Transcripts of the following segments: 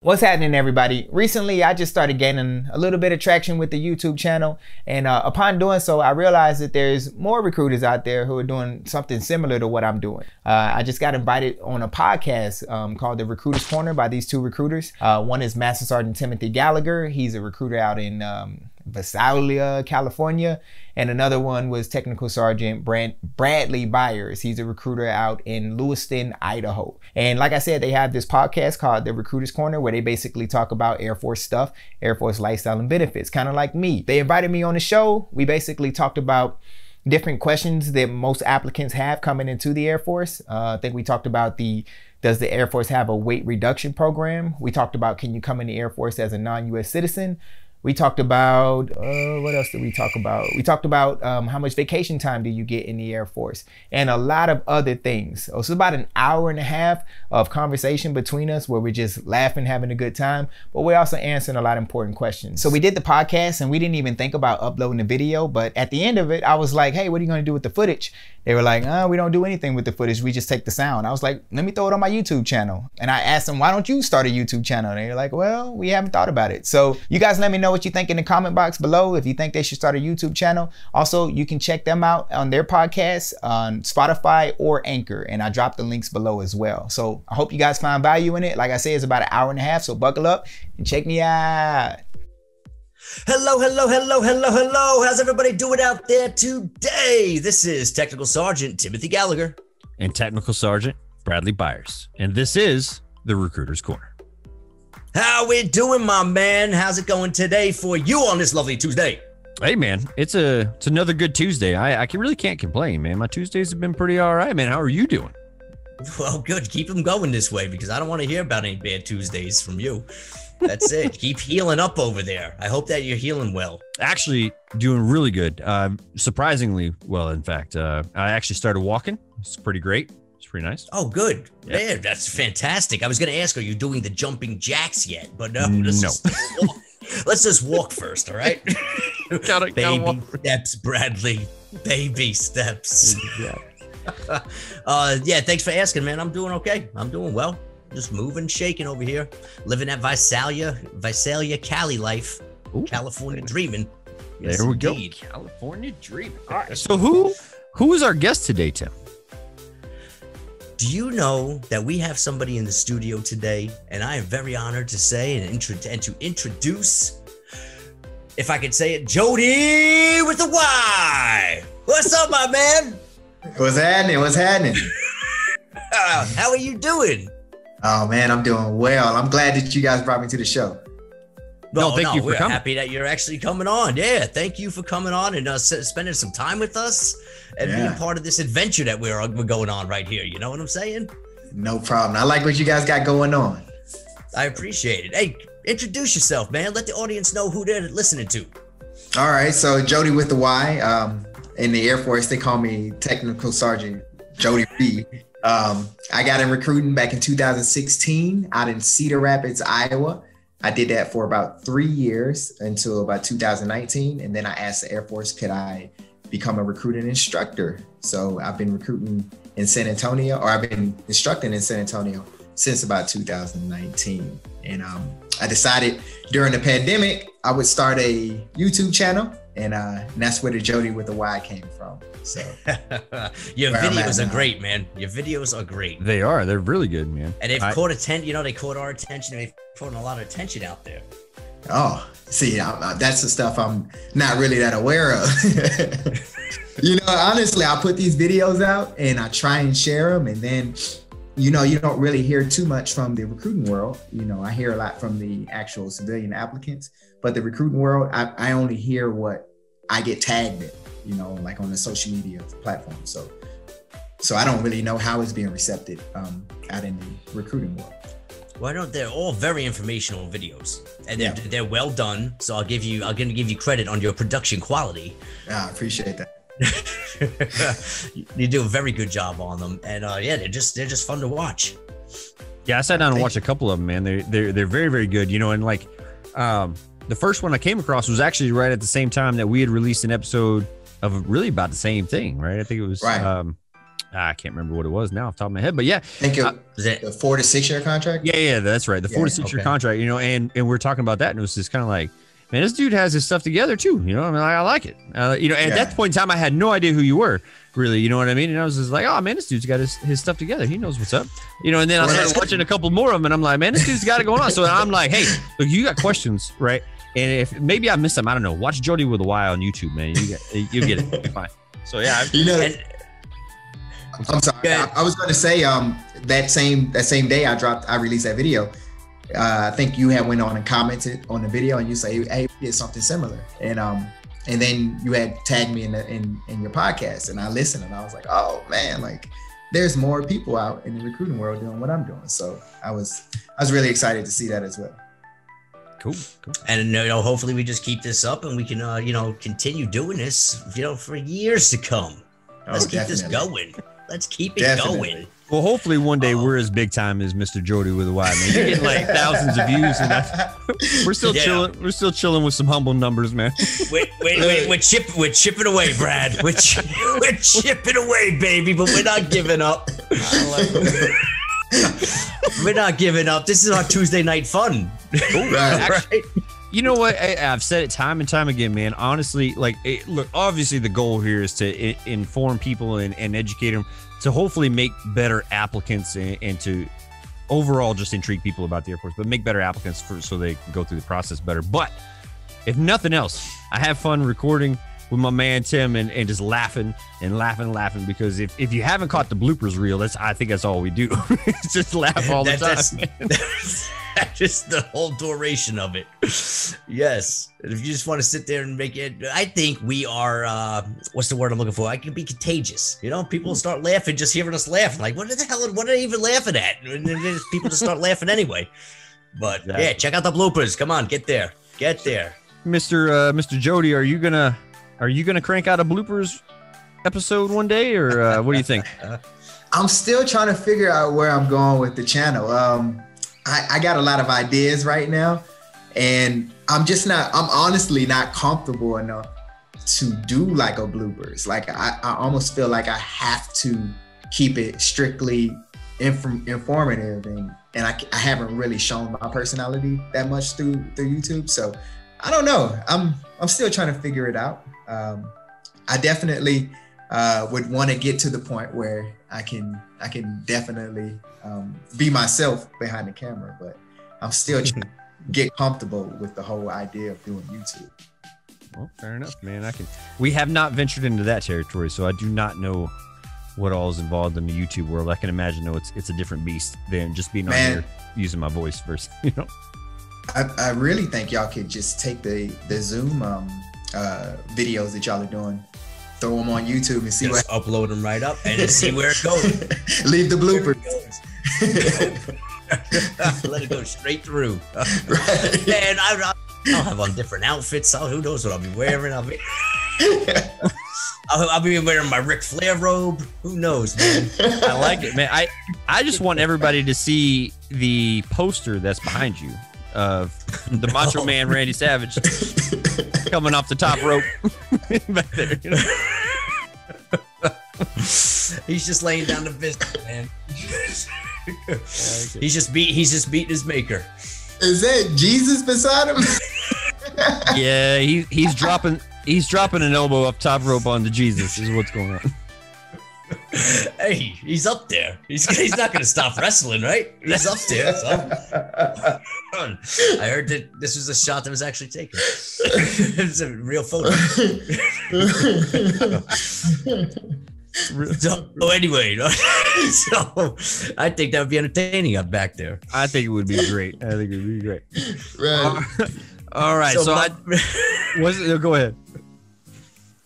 What's happening, everybody? Recently, I just started gaining a little bit of traction with the YouTube channel. And upon doing so, I realized that there's more recruiters out there who are doing something similar to what I'm doing. I just got invited on a podcast called The Recruiter's Corner by these two recruiters. One is Master Sergeant Timothy Gallagher. He's a recruiter out in Visalia, California. And another one was Technical Sergeant Bradley Byers. He's a recruiter out in Lewiston, Idaho. And like I said, they have this podcast called The Recruiter's Corner where they basically talk about Air Force stuff, Air Force lifestyle and benefits, kind of like me. They invited me on the show. We basically talked about different questions that most applicants have coming into the Air Force. I think we talked about does the Air Force have a weight reduction program? We talked about, can you come in the Air Force as a non-US citizen? We talked about, what else did we talk about? We talked about how much vacation time do you get in the Air Force and a lot of other things. So it's about an hour and a half of conversation between us where we're just laughing, having a good time, but we're also answering a lot of important questions. So we did the podcast and we didn't even think about uploading the video, but at the end of it, I was like, hey, what are you gonna do with the footage? They were like, we don't do anything with the footage. We just take the sound. I was like, let me throw it on my YouTube channel. And I asked them, why don't you start a YouTube channel? And they're like, well, we haven't thought about it. So you guys let me know what you think in the comment box below if you think they should start a YouTube channel. Also, you can check them out on their podcast on Spotify or Anchor. And I dropped the links below as well. So I hope you guys find value in it. Like I said, it's about an hour and a half. So buckle up and check me out. Hello. How's everybody doing out there today? This is Technical Sergeant Timothy Gallagher. And Technical Sergeant Bradley Byers. And this is The Recruiter's Corner. How we doing, my man? How's it going today for you on this lovely Tuesday? Hey, man, it's another good Tuesday. I really can't complain, man. My Tuesdays have been pretty all right, man. How are you doing? Well, good. Keep them going this way because I don't want to hear about any bad Tuesdays from you. That's it. Keep healing up over there. I hope that you're healing well. Actually, doing really good. Surprisingly well, in fact. I actually started walking. It's pretty great. It's pretty nice. Oh, good. Yeah, man, that's fantastic. I was going to ask, are you doing the jumping jacks yet? But no. Let's just walk first, all right? Baby walk. Steps, Bradley. Baby steps. Yeah. Yeah, thanks for asking, man. I'm doing okay. I'm doing well. Just moving, shaking over here, living that Visalia, Cali life. Ooh, California dreaming. Yes, there we indeed. Go. California dreaming. All right. So who is our guest today, Tim? Do you know that we have somebody in the studio today, and I am very honored to say and to introduce, if I could say it, Jody with the Y. What's up, my man? What's happening? How are you doing? Oh man, I'm doing well. I'm glad that you guys brought me to the show. No, thank you for coming. We're happy that you're actually coming on. Yeah, thank you for coming on and spending some time with us and being part of this adventure that we're going on right here. You know what I'm saying? No problem. I like what you guys got going on. I appreciate it. Hey, introduce yourself, man. Let the audience know who they're listening to. All right, so Jody with the Y. In the Air Force, they call me Technical Sergeant Jody B. I got in recruiting back in 2016 out in Cedar Rapids, Iowa. I did that for about 3 years until about 2019. And then I asked the Air Force, could I become a recruiting instructor? So I've been recruiting in San Antonio, or I've been instructing in San Antonio since about 2019. And I decided during the pandemic, I would start a YouTube channel. And that's where the Jody with the Y came from. So your videos are great, man. Your videos are great. They are. They're really good, man. And they've caught attention. You know, they caught our attention. They've caught a lot of attention out there. Oh, see, that's the stuff I'm not really that aware of. You know, honestly, I put these videos out and I try and share them. And then, you know, you don't really hear too much from the recruiting world. You know, I hear a lot from the actual civilian applicants, but the recruiting world, I only hear what I get tagged in, you know, like on the social media platform. So I don't really know how it's being receptive out in the recruiting world. Why don't they're all very informational videos and they're well done. So I'm gonna give you credit on your production quality. I appreciate that. You do a very good job on them, and yeah, they're just fun to watch. Yeah, I sat down and watched a couple of them, man. They're very, very good, you know. And like the first one I came across was actually right at the same time that we had released an episode of really about the same thing, right? I think it was I can't remember what it was now off the top of my head, but yeah. I think it was a 4 to 6 year contract. Yeah, that's right. The 4 to 6 year contract, you know, and we're talking about that, and it was just kind of like, man, this dude has his stuff together too. You know, I mean, I like it. You know, at that point in time, I had no idea who you were, really. You know what I mean? And I was just like, oh man, this dude's got his stuff together. He knows what's up. You know, and then I started watching a couple more of them, and I'm like, man, this dude's got it going on. So I'm like, hey, look, you got questions, right? And if maybe I missed them, I don't know. Watch Jody with a Y on YouTube, man. You get it. You're fine. So yeah, you know. I'm sorry. I was going to say that same day I released that video. I think you had went on and commented on the video, and you say, "Hey, we did something similar," and then you had tagged me in your podcast, and I listened, and I was like, "Oh man, like there's more people out in the recruiting world doing what I'm doing." So I was really excited to see that as well. Cool. And you know, hopefully we just keep this up, and we can you know, continue doing this, you know, for years to come. Let's keep this going. Let's keep it going. Well, hopefully one day we're as big time as Mr. Jody with a Y, man. You're getting like thousands of views, and we're still chilling. We're still chilling with some humble numbers, man. Wait. We're chipping away, Brad. We're chipping away, baby. But we're not giving up. We're not giving up. This is our Tuesday night fun. Right. You know what? I've said it time and time again, man. Honestly, like, look, obviously the goal here is to inform people and educate them to hopefully make better applicants and to overall just intrigue people about the Air Force, but make better applicants so they can go through the process better. But if nothing else, I have fun recording with my man Tim and just laughing because if you haven't caught the bloopers reel, I think that's all we do. It's just laugh all the time. That's just the whole duration of it. Yes. And if you just want to sit there and make it, I think we are, what's the word I'm looking for? I can be contagious. You know, people start laughing just hearing us laugh. Like, what the hell, what are they even laughing at? And then people just start laughing anyway. But yeah, check out the bloopers. Come on, get there. Mr. Jody, are you gonna crank out a bloopers episode one day, or what do you think? I'm still trying to figure out where I'm going with the channel. I got a lot of ideas right now, and I'm honestly not comfortable enough to do like a bloopers. Like I almost feel like I have to keep it strictly informative, and I haven't really shown my personality that much through YouTube. So I don't know. I'm still trying to figure it out. I definitely would want to get to the point where I can definitely be myself behind the camera, but I'm still trying to get comfortable with the whole idea of doing YouTube. Well, fair enough, man. We have not ventured into that territory, so I do not know what all is involved in the YouTube world. I can imagine though it's a different beast than just being on here using my voice versus, you know. I really think y'all could just take the Zoom videos that y'all are doing, throw them on YouTube and see just upload them right up and see where it goes. Leave the bloopers. Let it go straight through. Right. And I'll have on different outfits. Who knows what I'll be wearing? I'll be wearing my Ric Flair robe. Who knows, man? I like it, man. I just want everybody to see the poster that's behind you of the Macho Man Randy Savage coming off the top rope back there. You know? He's just laying down the business, man. He's just beating his maker. Is that Jesus beside him? Yeah, he's dropping an elbow up top rope onto Jesus is what's going on. Hey, he's up there. He's not going to stop wrestling, right? He's up there. So. I heard that this was a shot that was actually taken. It's a real photo. So anyway, so I think that would be entertaining up back there. I think it would be great. Right. All right. Go ahead.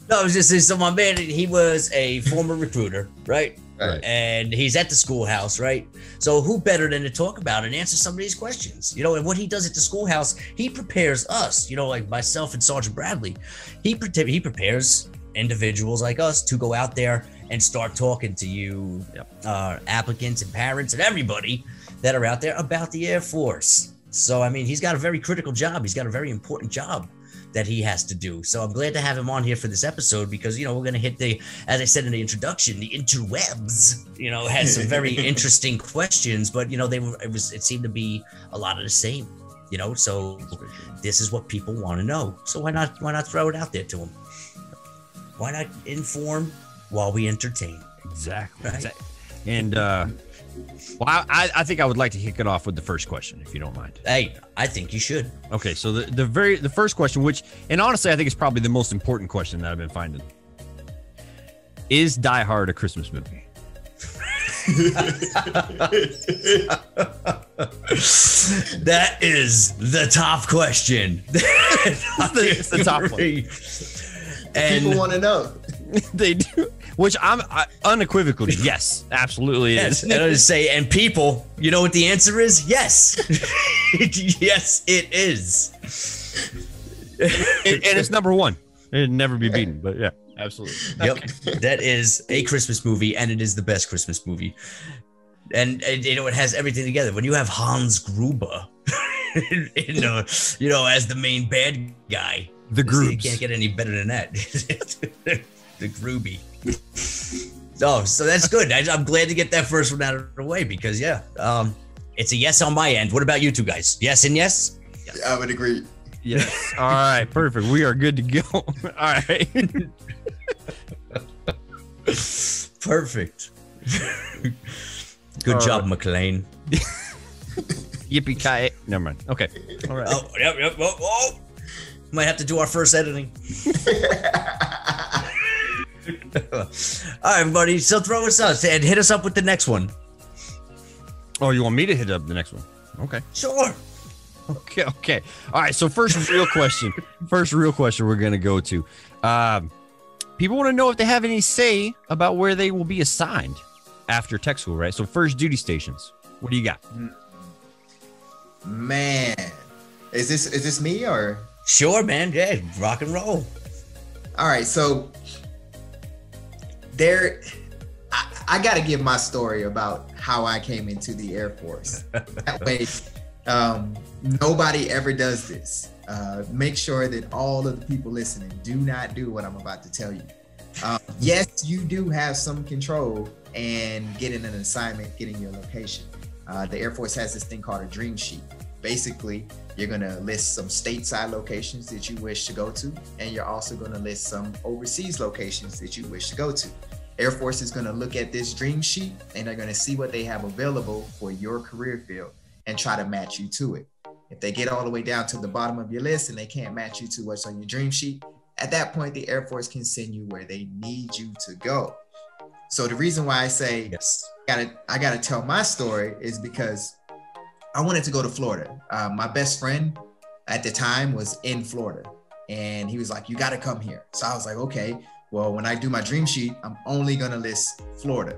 No, I was just saying, so my man, he was a former recruiter, right? Right. And he's at the schoolhouse, right? So who better than to talk about and answer some of these questions? You know, and what he does at the schoolhouse, he prepares us, you know, like myself and Sergeant Bradley. He prepares individuals like us to go out there and start talking to you, applicants and parents and everybody that are out there about the Air Force. So, I mean, he's got a very critical job. He's got a very important job that he has to do. So I'm glad to have him on here for this episode because, you know, we're going to hit the, as I said in the introduction, the interwebs, you know, had some very interesting questions, but, you know, it seemed to be a lot of the same, you know, so this is what people want to know. So why not throw it out there to them? Why not inform while we entertain? Exactly. Right? Exactly. And, well, I think I would like to kick it off with the first question, if you don't mind. Hey, I think you should. Okay, so the first question, which, and honestly, I think it's probably the most important question that I've been finding. Is Die Hard a Christmas movie? That is the top question. It's the top one. And People want to know. They do. Which I'm unequivocally, yes, absolutely yes, is. and I would say, and people, you know what the answer is? Yes. Yes, it is. And it's number one. It'd never be beaten, but yeah, absolutely. Yep, that is a Christmas movie, and it is the best Christmas movie. And you know, it has everything together. When you have Hans Gruber, you know, as the main bad guy, The Grubes. You can't get any better than that. The Groovy. Oh, so that's good. I'm glad to get that first one out of the way because, yeah, it's a yes on my end. What about you two guys? Yes and yes? I would agree. Yes. All right, perfect. We are good to go. All right. Perfect. Good job, McLean. Yippee-ki-yay. Never mind. Okay. All right. Oh, yep. Oh. Might have to do our first editing. All right, buddy. So throw us out and hit us up with the next one. Oh, you want me to hit up the next one? Okay. Sure. Okay. All right. So first real question we're going to go to. People want to know if they have any say about where they will be assigned after tech school, right? So first duty stations. What do you got? Man, is this me or? Sure, man. Yeah, rock and roll. All right, so I got to give my story about how I came into the Air Force. That way, nobody ever does this. Make sure that all of the people listening do not do what I'm about to tell you. Yes, you do have some control and getting an assignment, getting your location. The Air Force has this thing called a dream sheet. Basically, you're going to list some stateside locations that you wish to go to, and you're also going to list some overseas locations that you wish to go to. Air Force is going to look at this dream sheet, and they're going to see what they have available for your career field and try to match you to it. If they get all the way down to the bottom of your list and they can't match you to what's on your dream sheet, at that point, the Air Force can send you where they need you to go. So the reason why I say Yes. I gotta tell my story is because I wanted to go to Florida. My best friend at the time was in Florida, and he was like, "You got to come here." So I was like, "Okay, well, when I do my dream sheet, I'm only gonna list Florida."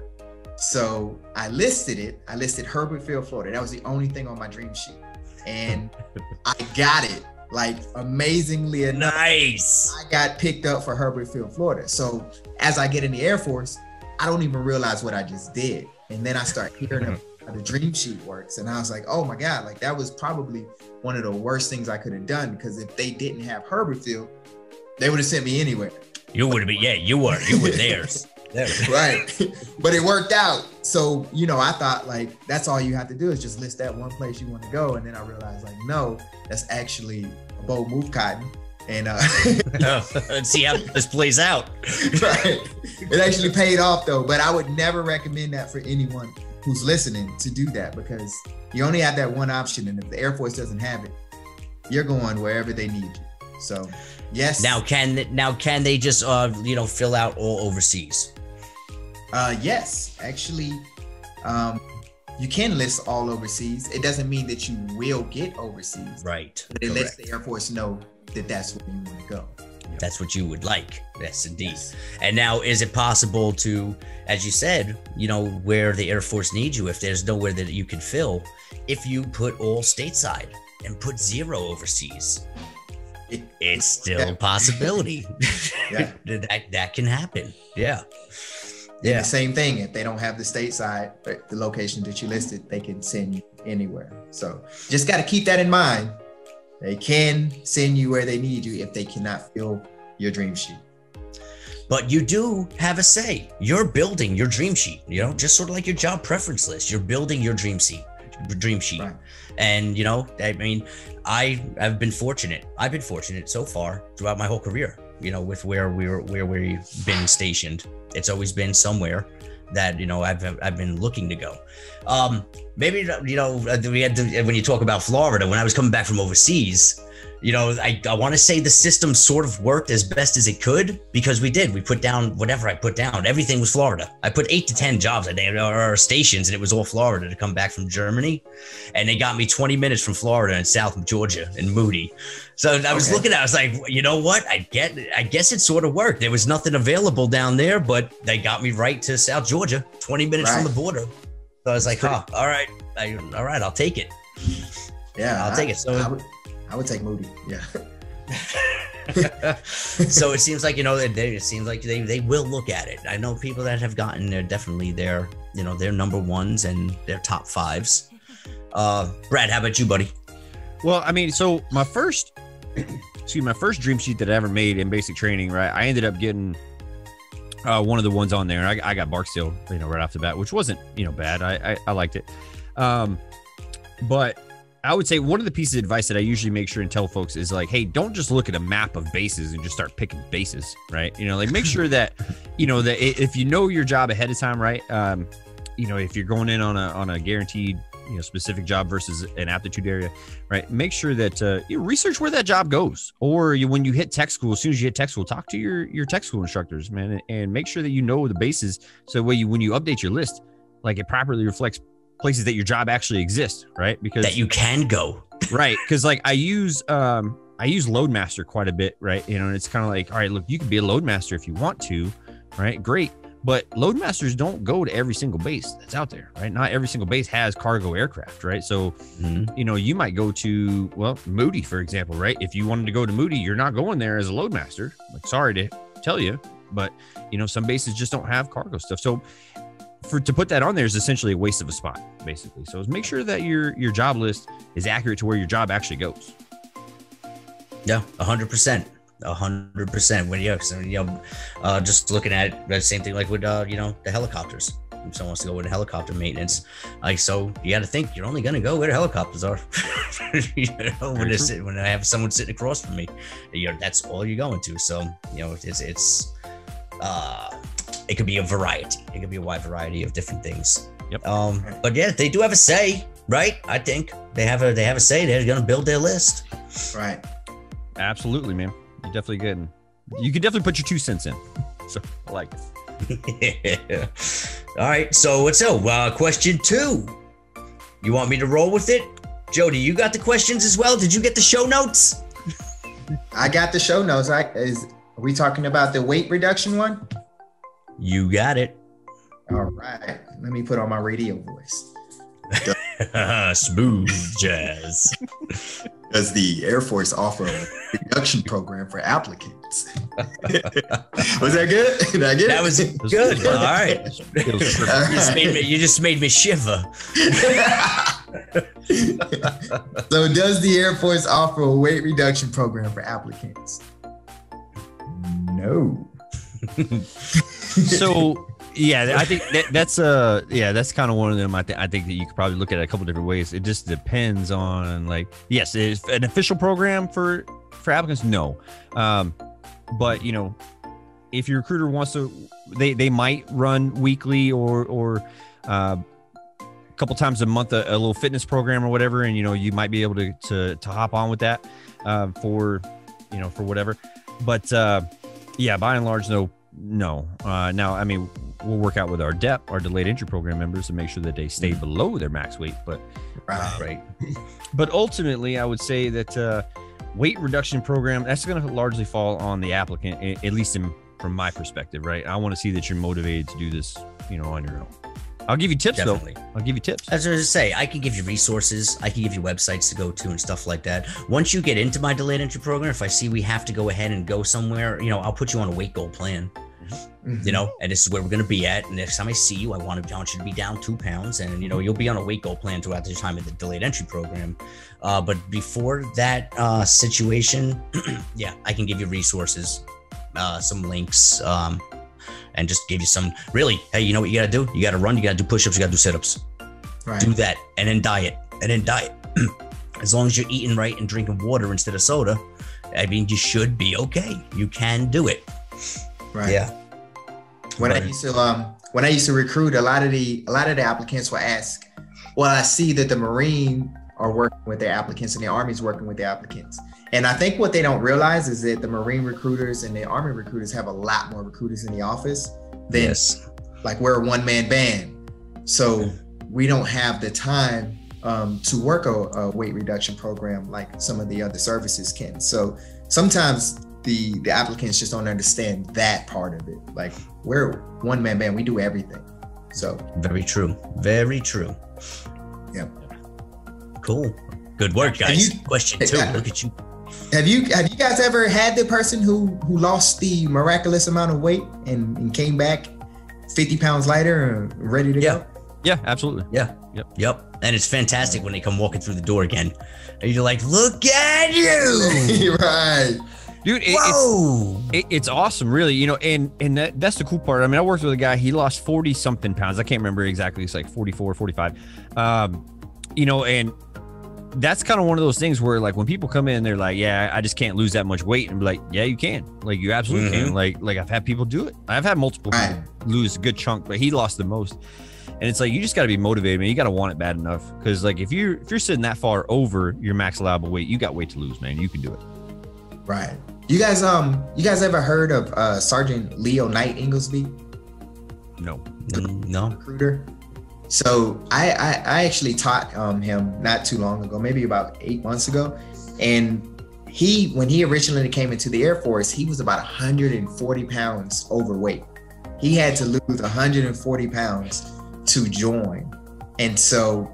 So I listed it. I listed Herbert Field, Florida. That was the only thing on my dream sheet, and I got it. Like, amazingly enough, Nice. I got picked up for Herbert Field, Florida. So as I get in the Air Force, I don't even realize what I just did. And then I start hearing how the dream sheet works. And I was like, oh my God, like that was probably one of the worst things I could have done, because if they didn't have Herbert Field, they would have sent me anywhere. You would have been, yeah, you were theirs. Right. But it worked out. So, I thought like, that's all you have to do is just list that one place you want to go. And then I realized like, no, that's actually a bold move, Cotton. And Let's see how this plays out. Right. It actually paid off though, but I would never recommend that for anyone who's listening to do that, because you only have that one option. And if the Air Force doesn't have it, you're going wherever they need you. So yes. Now can they just fill out all overseas? Yes, actually, you can list all overseas. It doesn't mean that you will get overseas. Right. But it lets the Air Force know that that's where you want to go. That's what you would like. Yes, indeed. Yes. And now, is it possible to, as you said, where the Air Force needs you, if there's nowhere that you can fill, if you put all stateside and put 0 overseas, it's still a possibility. Yeah. that can happen. Yeah. Yeah. The same thing. If they don't have the stateside, the location that you listed, they can send you anywhere. So just got to keep that in mind. They can send you where they need you if they cannot fill your dream sheet. But you do have a say. You're building your dream sheet, you know, just sort of like your job preference list. You're building your dream sheet. Right. And, you know, I mean, I've been fortunate. I've been fortunate so far throughout my whole career, you know, with where we've been stationed. It's always been somewhere that, you know, I've been looking to go. Maybe, you know, we had to, when you talk about Florida, when I was coming back from overseas, you know, I want to say the system sort of worked as best as it could, because we put down whatever I put down. Everything was Florida. I put 8 to 10 jobs a day or stations, and it was all Florida to come back from Germany. And they got me 20 minutes from Florida and South Georgia in Moody. So I was looking at it, I was like, you know what? I guess it sort of worked. There was nothing available down there, but they got me right to South Georgia, 20 minutes from the border. So I was like, all right, I'll take it. Yeah, I'll take it. So I would take Moody. Yeah. So it seems like, you know, it seems like they will look at it. I know people that have gotten there, definitely their, you know, their number ones and their top 5s. Brad, how about you, buddy? Well, I mean, so my first dream sheet that I ever made in basic training, right? I ended up getting one of the ones on there. I got Barksdale, you know, right off the bat, which wasn't, you know, bad. I liked it. But I would say one of the pieces of advice that I usually make sure and tell folks is like, hey, don't just look at a map of bases and just start picking bases, right? You know, like make sure that, you know, that if you know your job ahead of time, right? You know, if you're going in on a guaranteed, you know, specific job versus an aptitude area, right? Make sure that you research where that job goes, or when you hit tech school, as soon as you hit tech school, talk to your tech school instructors, man, and make sure that you know the bases. So when you update your list, like it properly reflects places that your job actually exists, right? Because that you can go, right? Because like I use Loadmaster quite a bit, right? You know, and it's kind of like, all right, look, you can be a Loadmaster if you want to, right? Great. But Loadmasters don't go to every single base that's out there, right? Not every single base has cargo aircraft, right? So, you know, you might go to, well, Moody, for example, right? If you wanted to go to Moody, you're not going there as a Loadmaster. Like, sorry to tell you, but, you know, some bases just don't have cargo stuff. So to put that on there is essentially a waste of a spot, basically. So make sure that your job list is accurate to where your job actually goes. Yeah, 100%. 100%. When you know, just looking at it, the same thing like with you know, the helicopters. If someone wants to go with helicopter maintenance, like, so you got to think you're only going to go where the helicopters are. You know, when I have someone sitting across from me, you know, that's all you're going to. So, you know, it could be a variety. It could be a wide variety of different things. Yep. But yeah, they do have a say, right? I think they have a say. They're going to build their list. Right. Absolutely, man. You're definitely good. You can definitely put your 2 cents in. So I like it. Yeah. All right. So what's up? Question 2. You want me to roll with it? Jody, you got the questions as well? Did you get the show notes? I got the show notes. Are we talking about the weight reduction one? You got it. All right. Let me put on my radio voice. Smooth jazz. Does the Air Force offer a reduction program for applicants? Was that good? Did I get that was good. All right. You just made me shiver. So does the Air Force offer a weight reduction program for applicants? No. So yeah, I think that's kind of one of them. I think that you could probably look at it a couple different ways. It just depends on, like, yes, it's an official program for applicants. No, but you know, if your recruiter wants to, they might run weekly or a couple times a month a little fitness program or whatever, and you know, you might be able to hop on with that for whatever. But yeah, by and large, no. Now, I mean, we'll work out with our DEP, our delayed entry program members, to make sure that they stay below their max weight. But right. But ultimately, I would say that weight reduction program, that's going to largely fall on the applicant, at least from my perspective, right? I want to see that you're motivated to do this, you know, on your own. I'll give you tips, Definitely. though. I'll give you tips. As I was to say, I can give you resources. I can give you websites to go to and stuff like that. Once you get into my delayed entry program, if I see we have to go ahead and go somewhere, you know, I'll put you on a weight goal plan. You know, and this is where we're going to be at. And next time I see you, I want you to be down 2 pounds, and, you know, you'll be on a weight goal plan throughout the time of the delayed entry program. But before that situation, yeah, I can give you resources, some links, and just give you some really, hey, you know what you got to do? You got to run, you got to do push-ups, you got to do sit-ups. Right. Do that. And then diet. As long as you're eating right and drinking water instead of soda, I mean, you should be okay. You can do it. Right. Yeah. When I used to recruit, a lot of the applicants will ask, well, I see that the Marine are working with their applicants and the Army's working with their applicants. And I think what they don't realize is that the Marine recruiters and the Army recruiters have a lot more recruiters in the office than like we're a one-man band. So we don't have the time to work a weight reduction program like some of the other services can. So sometimes the applicants just don't understand that part of it. Like, we're one-man band, we do everything. So very true. Very true. Yeah. Cool. Good work, guys. Question 2. Look at you. Have you guys ever had the person who lost the miraculous amount of weight and came back 50 pounds lighter and ready to go? Yeah, absolutely. Yeah. Yep. And it's fantastic when they come walking through the door again. And you're like, look at you. Right. Dude, it's awesome, really, you know, and that's the cool part. I mean, I worked with a guy, he lost 40 something pounds. I can't remember exactly. It's like 44, 45. You know, and that's kind of one of those things where, like, when people come in, they're like, yeah, I just can't lose that much weight. And be like, yeah, you can. Like, you absolutely can. Like I've had people do it. I've had multiple people lose a good chunk, but he lost the most. And it's like, you just got to be motivated, man. You got to want it bad enough. Because, like, if you're sitting that far over your max allowable weight, you got weight to lose, man. You can do it. Right. You guys ever heard of Sergeant Leo Knight Inglesby? No. Recruiter. So I actually taught him not too long ago, maybe about 8 months ago. And when he originally came into the Air Force, he was about 140 pounds overweight. He had to lose 140 pounds to join. And so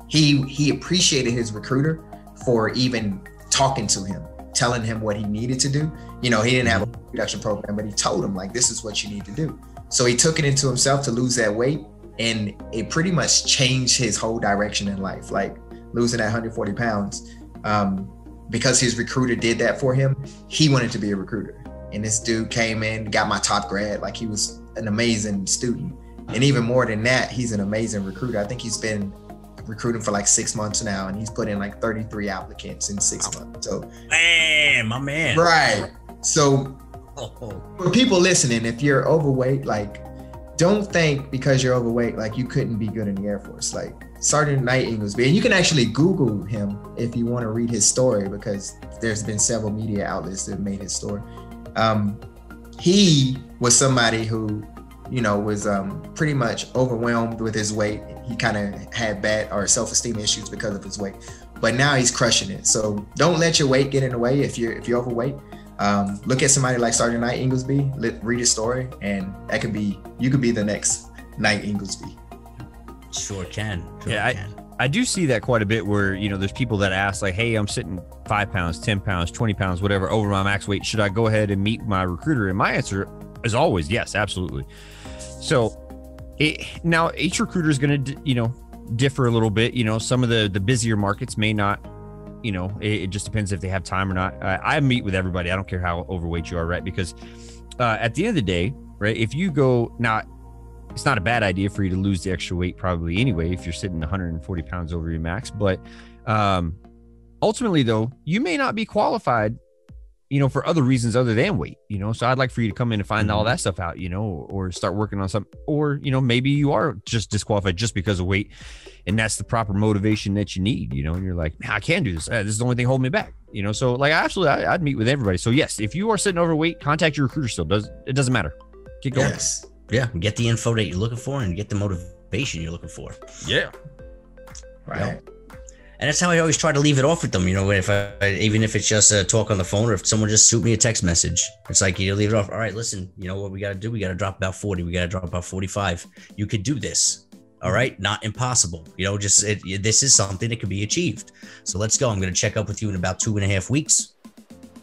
he appreciated his recruiter for even talking to him, telling him what he needed to do. You know, he didn't have a reduction program, but he told him, like, this is what you need to do. So he took it into himself to lose that weight, and it pretty much changed his whole direction in life. Like, losing that 140 pounds, because his recruiter did that for him, he wanted to be a recruiter. And this dude came in, got my top grad, like, he was an amazing student. And even more than that, he's an amazing recruiter. I think he's been recruiting for like 6 months now, and he's put in like 33 applicants in 6 months. So, man, my man. Right. So for people listening, if you're overweight, like, don't think because you're overweight, like, you couldn't be good in the Air Force. Like, Sergeant Knight Inglesby, and you can actually Google him if you want to read his story, because there's been several media outlets that made his story. He was somebody who, you know, was pretty much overwhelmed with his weight. He kind of had bad or self-esteem issues because of his weight, but now he's crushing it. So don't let your weight get in the way. If you're overweight, look at somebody like Sergeant Knight Inglesby, read his story, and you could be the next Knight Inglesby. Sure can. I do see that quite a bit where, you know, there's people that ask, like, hey, I'm sitting 5 pounds, 10 pounds, 20 pounds, whatever, over my max weight. Should I go ahead and meet my recruiter? And my answer is always yes, absolutely. So now each recruiter is going to, you know, differ a little bit. You know, some of the busier markets may not, you know, it just depends if they have time or not. I meet with everybody. I don't care how overweight you are, right? Because at the end of the day, right, if you go, now it's not a bad idea for you to lose the extra weight probably anyway, if you're sitting 140 pounds over your max. But ultimately, though, you may not be qualified, you know, for other reasons other than weight, you know. So I'd like for you to come in and find all that stuff out, you know, or start working on something, or, you know, maybe you are just disqualified just because of weight, and that's the proper motivation that you need, you know, and you're like, man, I can do this. This is the only thing holding me back, you know. So, like, I'd meet with everybody. So yes, if you are sitting overweight, contact your recruiter still. It doesn't matter. Keep going. Yes. Yeah. Get the info that you're looking for and get the motivation you're looking for. Yeah. Right. Yep. And that's how I always try to leave it off with them. You know, even if it's just a talk on the phone, or if someone just shoot me a text message, it's like, you leave it off. All right, listen, you know what we got to do? We got to drop about 40. We got to drop about 45. You could do this. All right. Not impossible. You know, this is something that could be achieved. So let's go. I'm going to check up with you in about 2.5 weeks.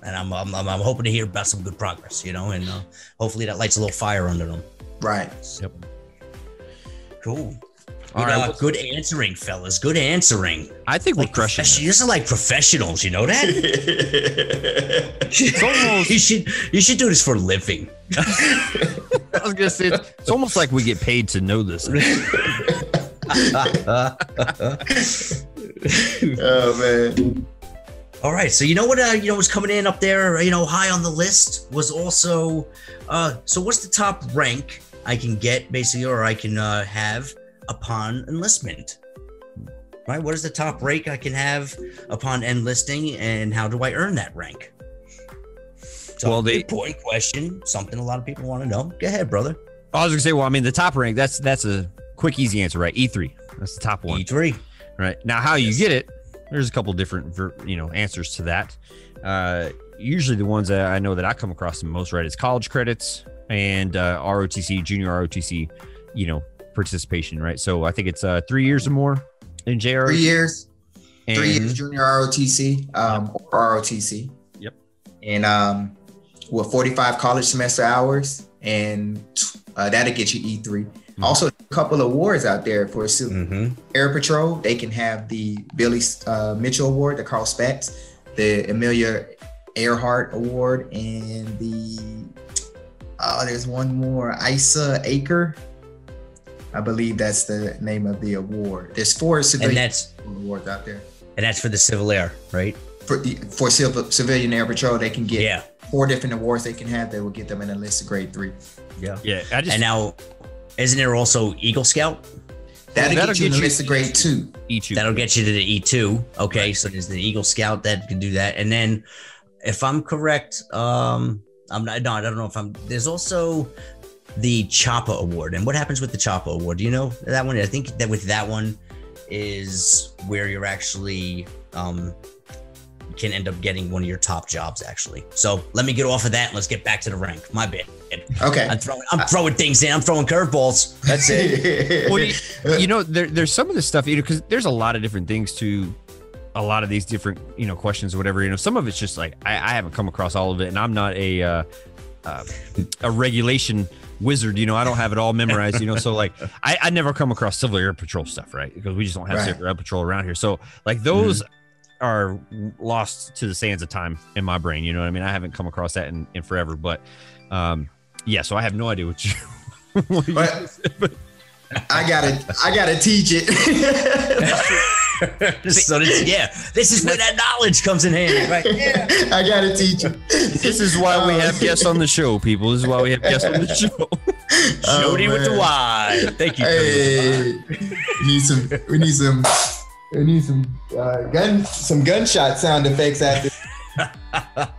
and I'm hoping to hear about some good progress, you know, and hopefully that lights a little fire under them. Right. Yep. Cool. All right. Good answering, fellas. Good answering. I think we're crushing it. This is like professionals, you know that? It's almost, you should do this for a living. I was gonna say it's almost like we get paid to know this. Oh man. All right, so you know what was coming in up there, high on the list was also so what's the top rank I can get basically, or I can have upon enlistment? Right? What is the top rank I can have upon enlisting, and how do I earn that rank? So, well, the important question, something a lot of people want to know. Go ahead, brother. I was gonna say, well, I mean, the top rank, that's a quick, easy answer, right? E3. That's the top one. E3. Right. Now, how you get it, there's a couple different, answers to that. Usually the ones that I know that I come across the most, right, is college credits and ROTC, junior ROTC, participation, right? So I think it's 3 years or more in JR. 3 years. 3 years junior ROTC, or ROTC. Yep. And with 45 college semester hours, and that'll get you E3. Mm-hmm. Also, a couple of awards out there for Air Patrol. They can have the Billy Mitchell Award, the Carl Spatz, the Amelia Earhart Award, and there's one more, Isa Aker. I believe that's the name of the award. There's 4 civilian awards out there. And that's for the Civil Air, right? For civilian Air Patrol, they can get 4 different awards they can have that will get them an enlisted grade 3. Yeah. Yeah. And now, isn't there also Eagle Scout? That'll get you an enlisted grade 2. E2. That'll get you to the E2. Okay. Right. So there's the Eagle Scout that can do that. And then if I'm correct, I don't know if there's also the Choppa Award. And what happens with the Choppa Award? Do you know that one? I think that with that one is where you're actually, can end up getting one of your top jobs, actually. So let me get off of that and let's get back to the rank. My bad. Okay. I'm throwing things in. I'm throwing curveballs. That's it. Well, there's some of this stuff, because there's a lot of different things to a lot of these different, questions or whatever. Some of it's just like, I haven't come across all of it, and I'm not a regulation wizard. I don't have it all memorized, so like I never come across Civil Air Patrol stuff, right? Because we just don't have Civil Air Patrol around here. So like those are lost to the sands of time in my brain. You know what I mean? I haven't come across that in forever, but so I have no idea what you I gotta teach it. So this is where that knowledge comes in handy, right? Yeah. I gotta teach it. This is why we have guests on the show, people. This is why we have guests on the show. Jody with the Y. Thank you. Hey, we need some gunshot sound effects after.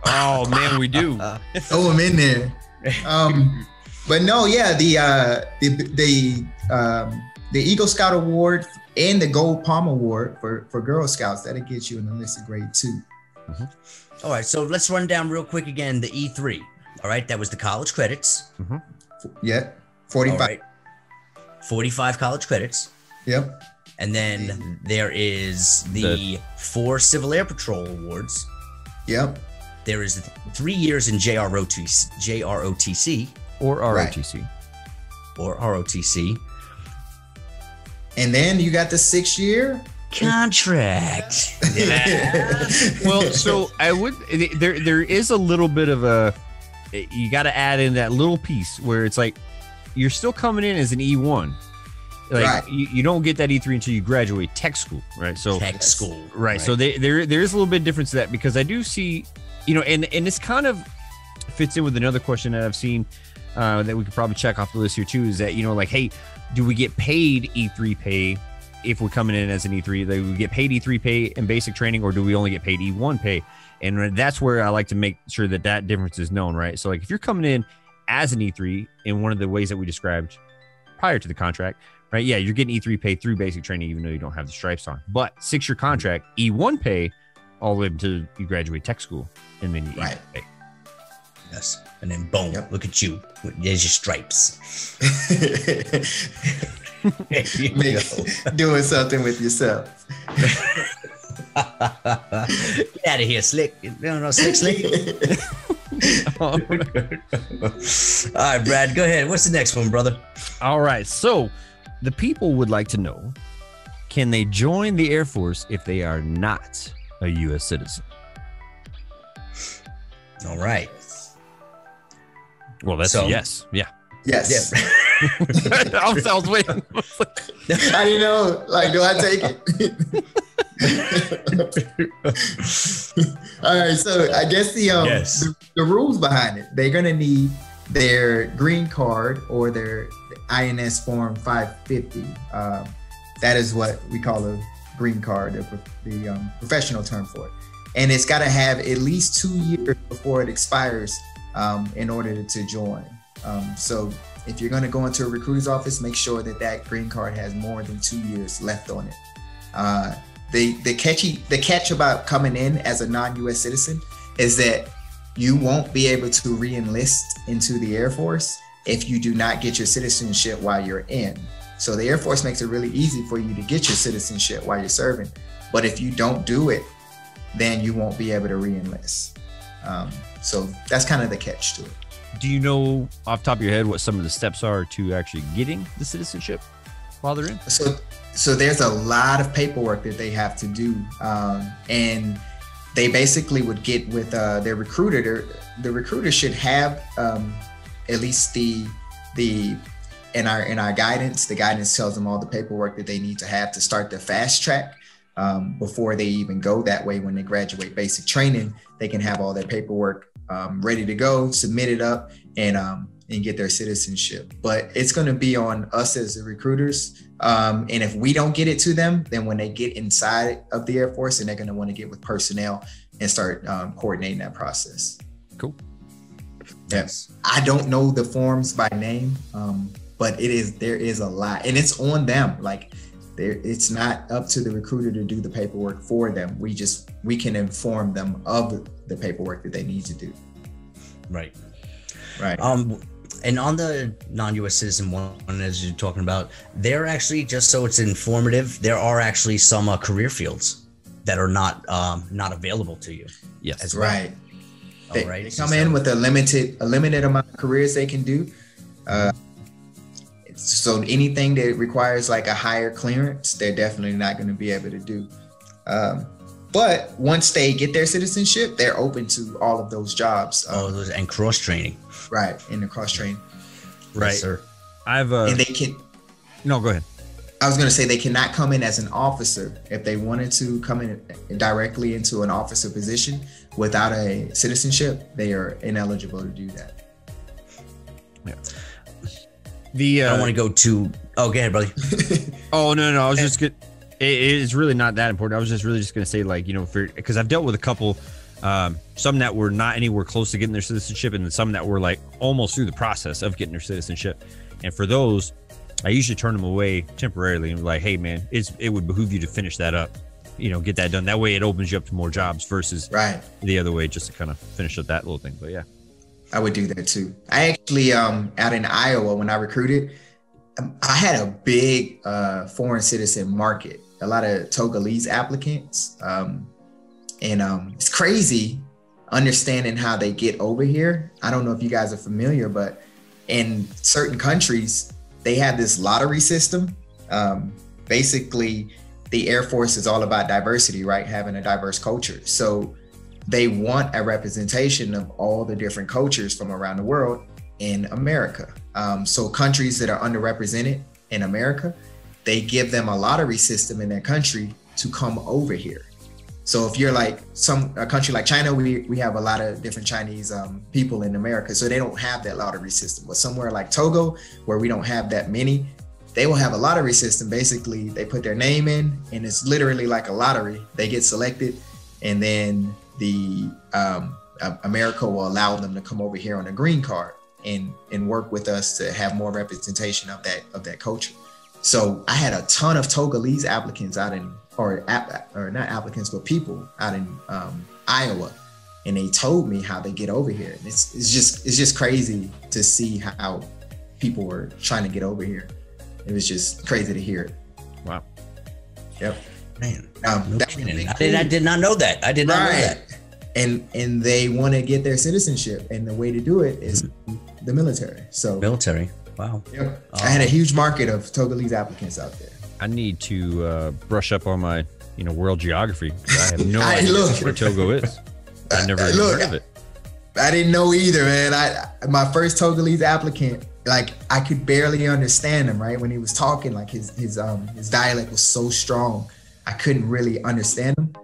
Oh man, we do. Throw them in there. But no, the Eagle Scout Award and the Gold Palm Award for Girl Scouts, that'll get you an enlisted grade 2. Mm-hmm. All right, so let's run down real quick again the E3. All right, that was the college credits. Mm-hmm. Yeah, 45. All right. 45 college credits. Yep. And then there is the 4 Civil Air Patrol Awards. Yep. There is 3 years in JROTC. Or ROTC. Right. Or ROTC. And then you got the 6-year contract. Yeah. Well, so there is a little bit of you got to add in that little piece where it's like you're still coming in as an E1. Like you don't get that E3 until you graduate tech school, right? So tech school, right? So there is a little bit of difference to that, because I do see, and this kind of fits in with another question that I've seen that we could probably check off the list here too. Is that like, hey, do we get paid E3 pay if we're coming in as an E3? Do we get paid E3 pay in basic training, or do we only get paid E1 pay? And that's where I like to make sure that difference is known, right? So like if you're coming in as an E3 in one of the ways that we described prior to the contract, right? Yeah, you're getting E3 pay through basic training, even though you don't have the stripes on. But 6-year contract, E1 pay all the way until you graduate tech school, and then you E3 pay. Yes. And then boom, look at you. There's your stripes. Doing something with yourself. Get out of here, Slick. No, Slick. All right, Brad, go ahead. What's the next one, brother? All right. So the people would like to know, can they join the Air Force if they are not a U.S. citizen? All right. Well, that's a yes. Yeah. Yes. Yeah. I was waiting. I didn't know. Like, do I take it? All right. So I guess the rules behind it, they're gonna need their green card or their INS form 550. That is what we call a green card, the professional term for it. And it's got to have at least 2 years before it expires in order to join. So if you're going to go into a recruiter's office, make sure that that green card has more than 2 years left on it. The catch about coming in as a non-US citizen is that you won't be able to re-enlist into the Air Force if you do not get your citizenship while you're in. So the Air Force makes it really easy for you to get your citizenship while you're serving. But if you don't do it, then you won't be able to re-enlist. So that's kind of the catch to it. Do you know off the top of your head what some of the steps are to actually getting the citizenship while they're in? So there's a lot of paperwork that they have to do. And they basically would get with their recruiter. The recruiter should have at least in our guidance, the guidance tells them all the paperwork that they need to have to start the fast track. Before they even go that way. When they graduate basic training, they can have all their paperwork ready to go, submit it up, and get their citizenship. But it's going to be on us as the recruiters. And if we don't get it to them, then when they get inside of the Air Force, then they're going to want to get with personnel and start coordinating that process. Cool. Yes. I don't know the forms by name, but there is a lot, and it's on them. Like, it's not up to the recruiter to do the paperwork for them. We can inform them of the paperwork that they need to do. Right. And on the non-US citizen one, as you're talking about, they're actually, just so it's informative, there are actually some career fields that are not available to you. Yes. As well. Right. They come in with a limited amount of careers they can do. So anything that requires like a higher clearance, they're definitely not going to be able to do. But once they get their citizenship, they're open to all of those jobs. And cross training. Right, in the cross training. Right, yes, sir. and they can. No, go ahead. I was going to say they cannot come in as an officer. If they wanted to come in directly into an officer position without a citizenship, they are ineligible to do that. Yeah. I don't want to go too. Oh, go ahead, buddy. Oh no, I was just good. It's really not that important. I was just going to say, like, because I've dealt with a couple, some that were not anywhere close to getting their citizenship, and then some that were like almost through the process of getting their citizenship. And for those, I usually turn them away temporarily and be like, hey man, it would behoove you to finish that up, get that done. That way it opens you up to more jobs versus the other way, just to kind of finish up that little thing. But yeah. I would do that too. I actually, out in Iowa, when I recruited, I had a big foreign citizen market, a lot of Togolese applicants. And it's crazy understanding how they get over here. I don't know if you guys are familiar, but in certain countries, they have this lottery system. Basically, the Air Force is all about diversity, right? Having a diverse culture. So they want a representation of all the different cultures from around the world in America. So countries that are underrepresented in America, they give them a lottery system in their country to come over here. So if you're like a country like China, we have a lot of different Chinese people in America, so they don't have that lottery system. But somewhere like Togo, where we don't have that many, they will have a lottery system. Basically, they put their name in, and it's literally like a lottery. They get selected, and then the America will allow them to come over here on a green card and work with us to have more representation of that culture. So I had a ton of Togolese applicants out in, or not applicants, but people out in Iowa, and they told me how they get over here. And it's just crazy to see how people were trying to get over here. It was just crazy to hear it. Wow. Yep. Man, That was a big thing. I did not know that. I did not know that. And they want to get their citizenship, and the way to do it is the military. So Military. Wow. Yep. I had a huge market of Togolese applicants out there. I need to brush up on my, world geography. I have no idea where Togo is. I never even heard of it. I didn't know either, man. My first Togolese applicant, like I could barely understand him, right? When he was talking, like his dialect was so strong, I couldn't really understand him.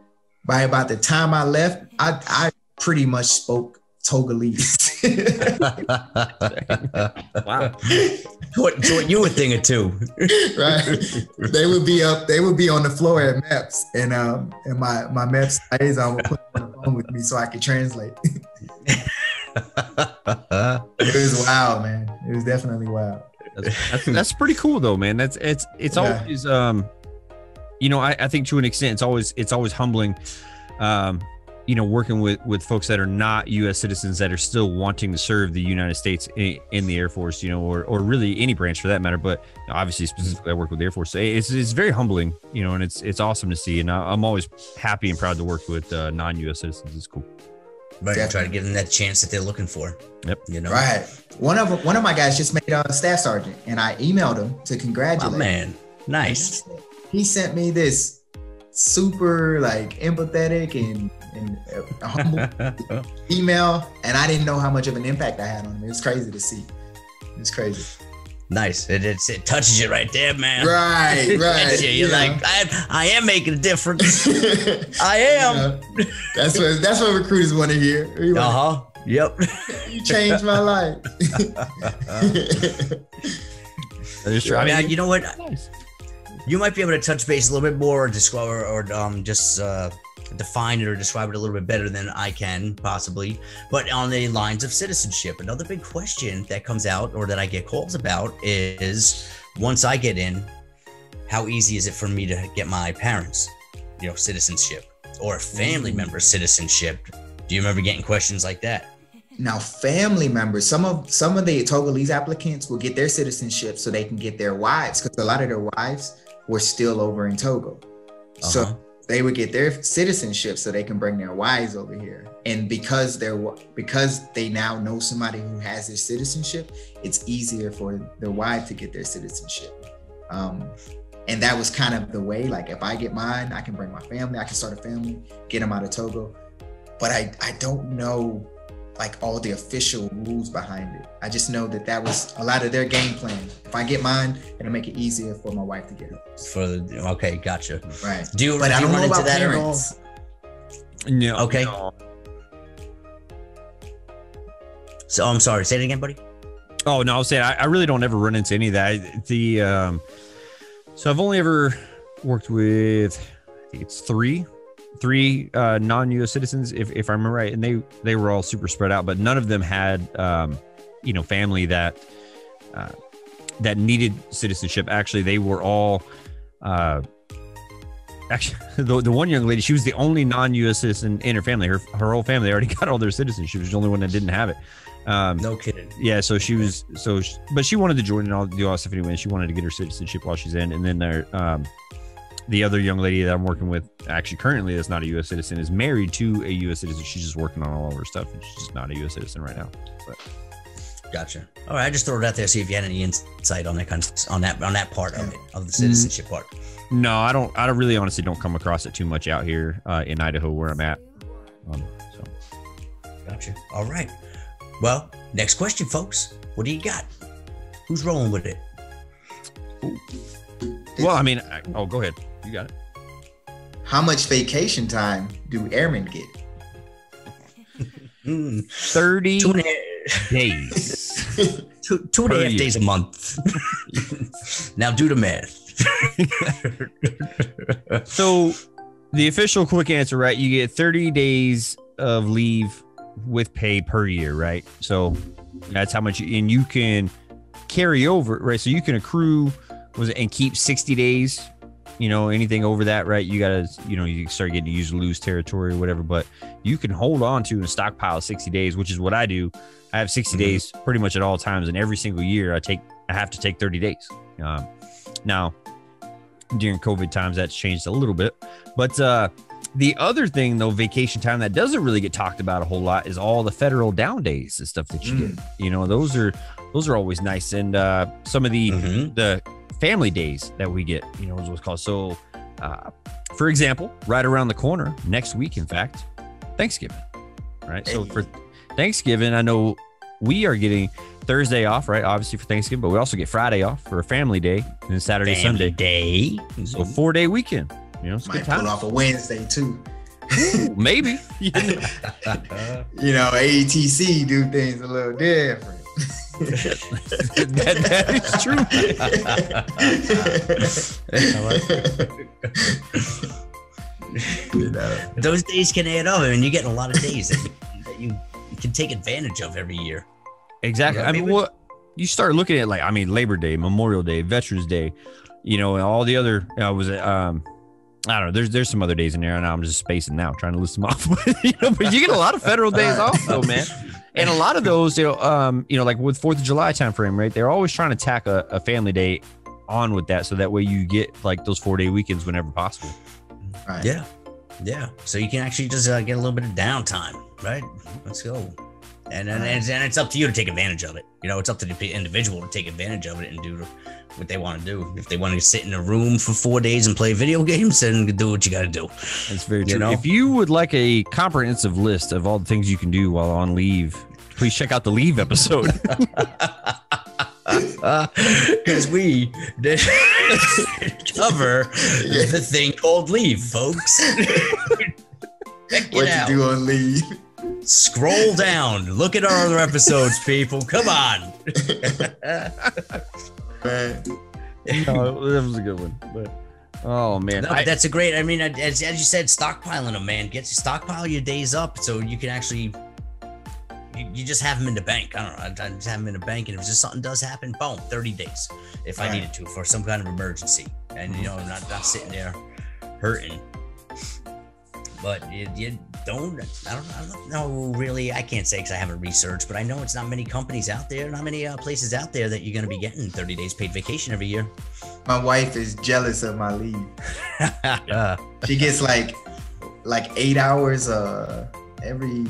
By about the time I left, I pretty much spoke Togolese. Wow. What you would think of too. Right. They would be on the floor at MEPS, and my MEPS liaison would put them on the phone with me so I could translate. It was wild, man. It was definitely wild. That's pretty cool though, man. It's always I think to an extent it's always humbling, working with folks that are not U.S. citizens that are still wanting to serve the United States in the Air Force, or really any branch for that matter. But obviously, specifically, I work with the Air Force. It's very humbling, and it's awesome to see. And I'm always happy and proud to work with non-U.S. citizens. It's cool. Right, try to give them that chance that they're looking for. Yep. Right. One of my guys just made a staff sergeant, and I emailed him to congratulate. Oh man, nice. He sent me this super empathetic and humble email, and I didn't know how much of an impact I had on him. It was crazy to see. It was crazy. Nice. It touches you right there, man. Right. You're like, I am making a difference. I am. That's what recruiters want to hear. Yep. You changed my life. I mean, you know what? You might be able to touch base a little bit more, or describe, or just define it or describe it a little bit better than I can possibly. But on the lines of citizenship, another big question that comes out, or that I get calls about, is once I get in, how easy is it for me to get my parents, citizenship, or a family member citizenship? Do you remember getting questions like that? Now, family members, some of the Togolese applicants will get their citizenship so they can get their wives, because a lot of their wives were still over in Togo. So they would get their citizenship so they can bring their wives over here. And because they now know somebody who has their citizenship, it's easier for their wife to get their citizenship. And that was kind of the way, like if I get mine, I can bring my family, I can start a family, get them out of Togo. But I don't know all the official rules behind it. I just know that was a lot of their game plan. If I get mine, it'll make it easier for my wife to get hers. Okay, gotcha. Right. Do you run into that at all? No. Okay. No. So I'm sorry. Say it again, buddy. Oh no, I was saying I really don't ever run into any of that. So I've only ever worked with, I think it's three non-U.S. citizens, if I remember right, and they were all super spread out, but none of them had family that needed citizenship. Actually, they were all the one young lady, she was the only non-U.S. citizen in her family. Her whole family already got all their citizenship. She was the only one that didn't have it. No kidding. Yeah, so she was but she wanted to join and do all that stuff anyway. She wanted to get her citizenship while she's in, and then the other young lady that I'm working with, actually currently that's not a U.S. citizen, is married to a U.S. citizen. She's just working on all of her stuff, and she's just not a U.S. citizen right now. But gotcha. All right, I just throw it out there, see if you had any insight on that on that part of it, of the citizenship part. No, I don't. I really honestly don't come across it too much out here in Idaho where I'm at. So gotcha. All right. Well, next question, folks. What do you got? Who's rolling with it? Well, I mean, go ahead. You got it. How much vacation time do airmen get? 30 days. Two and a half days a month. Now do the math. So the official quick answer, right? You get 30 days of leave with pay per year, right? So that's how much, and you can carry over, right? So you can accrue and keep 60 days. Anything over that, right? You gotta, you start getting to use lose territory or whatever, but you can hold on to and stockpile 60 days, which is what I do. I have 60 days pretty much at all times, and every single year I have to take 30 days. Now, during COVID times, that's changed a little bit. But the other thing, though, vacation time that doesn't really get talked about a whole lot is all the federal down days and stuff that you get. You know, those are always nice. And some of the family days that we get, you know, is what's called. So, for example, right around the corner next week, in fact, Thanksgiving. Right. So for Thanksgiving, I know we are getting Thursday off, right? Obviously for Thanksgiving, but we also get Friday off for a family day, and then Saturday, Sunday. Day. So 4-day weekend. You know, it's Might good time. pull off a Wednesday too. Ooh, maybe. You know, ATC do things a little different. that is true. You know. Those days can add up, and you're getting a lot of days that you can take advantage of every year. Exactly. Yeah, I mean, what you start looking at, like, I mean, Labor Day, Memorial Day, Veterans Day, you know, and all the other, I don't know. There's some other days in there, and I'm just spacing now, trying to list them off. You know, but you get a lot of federal days off, though, man. And a lot of those, you know, like with 4th of July time frame, right? They're always trying to tack a family day on with that, so that way you get like those 4-day weekends whenever possible. Right. Yeah. So you can actually just get a little bit of downtime, right? Let's go. And it's up to you to take advantage of it. You know, it's up to the individual to take advantage of it and do what they want to do. If they want to sit in a room for 4 days and play video games, then do what you got to do. That's very true. You know? If you would like a comprehensive list of all the things you can do while on leave, please check out the leave episode. Because we did cover the thing called leave, folks. What you do on leave? Scroll down. Look at our other episodes, people. Come on. Man. No, that was a good one. But oh man, No, but that's a great. I mean, as you said, stockpiling them, man. Stockpile your days up so you can actually. You just have them in the bank. I don't know. I just have them in the bank, and if just something does happen, boom, 30 days if I needed to for some kind of emergency, and you know, not sitting there hurting. But you don't. I don't know. Really, I can't say because I haven't researched, but I know it's not many companies out there, not many places out there that you're going to be getting 30 days paid vacation every year. My wife is jealous of my leave. She gets like 8 hours every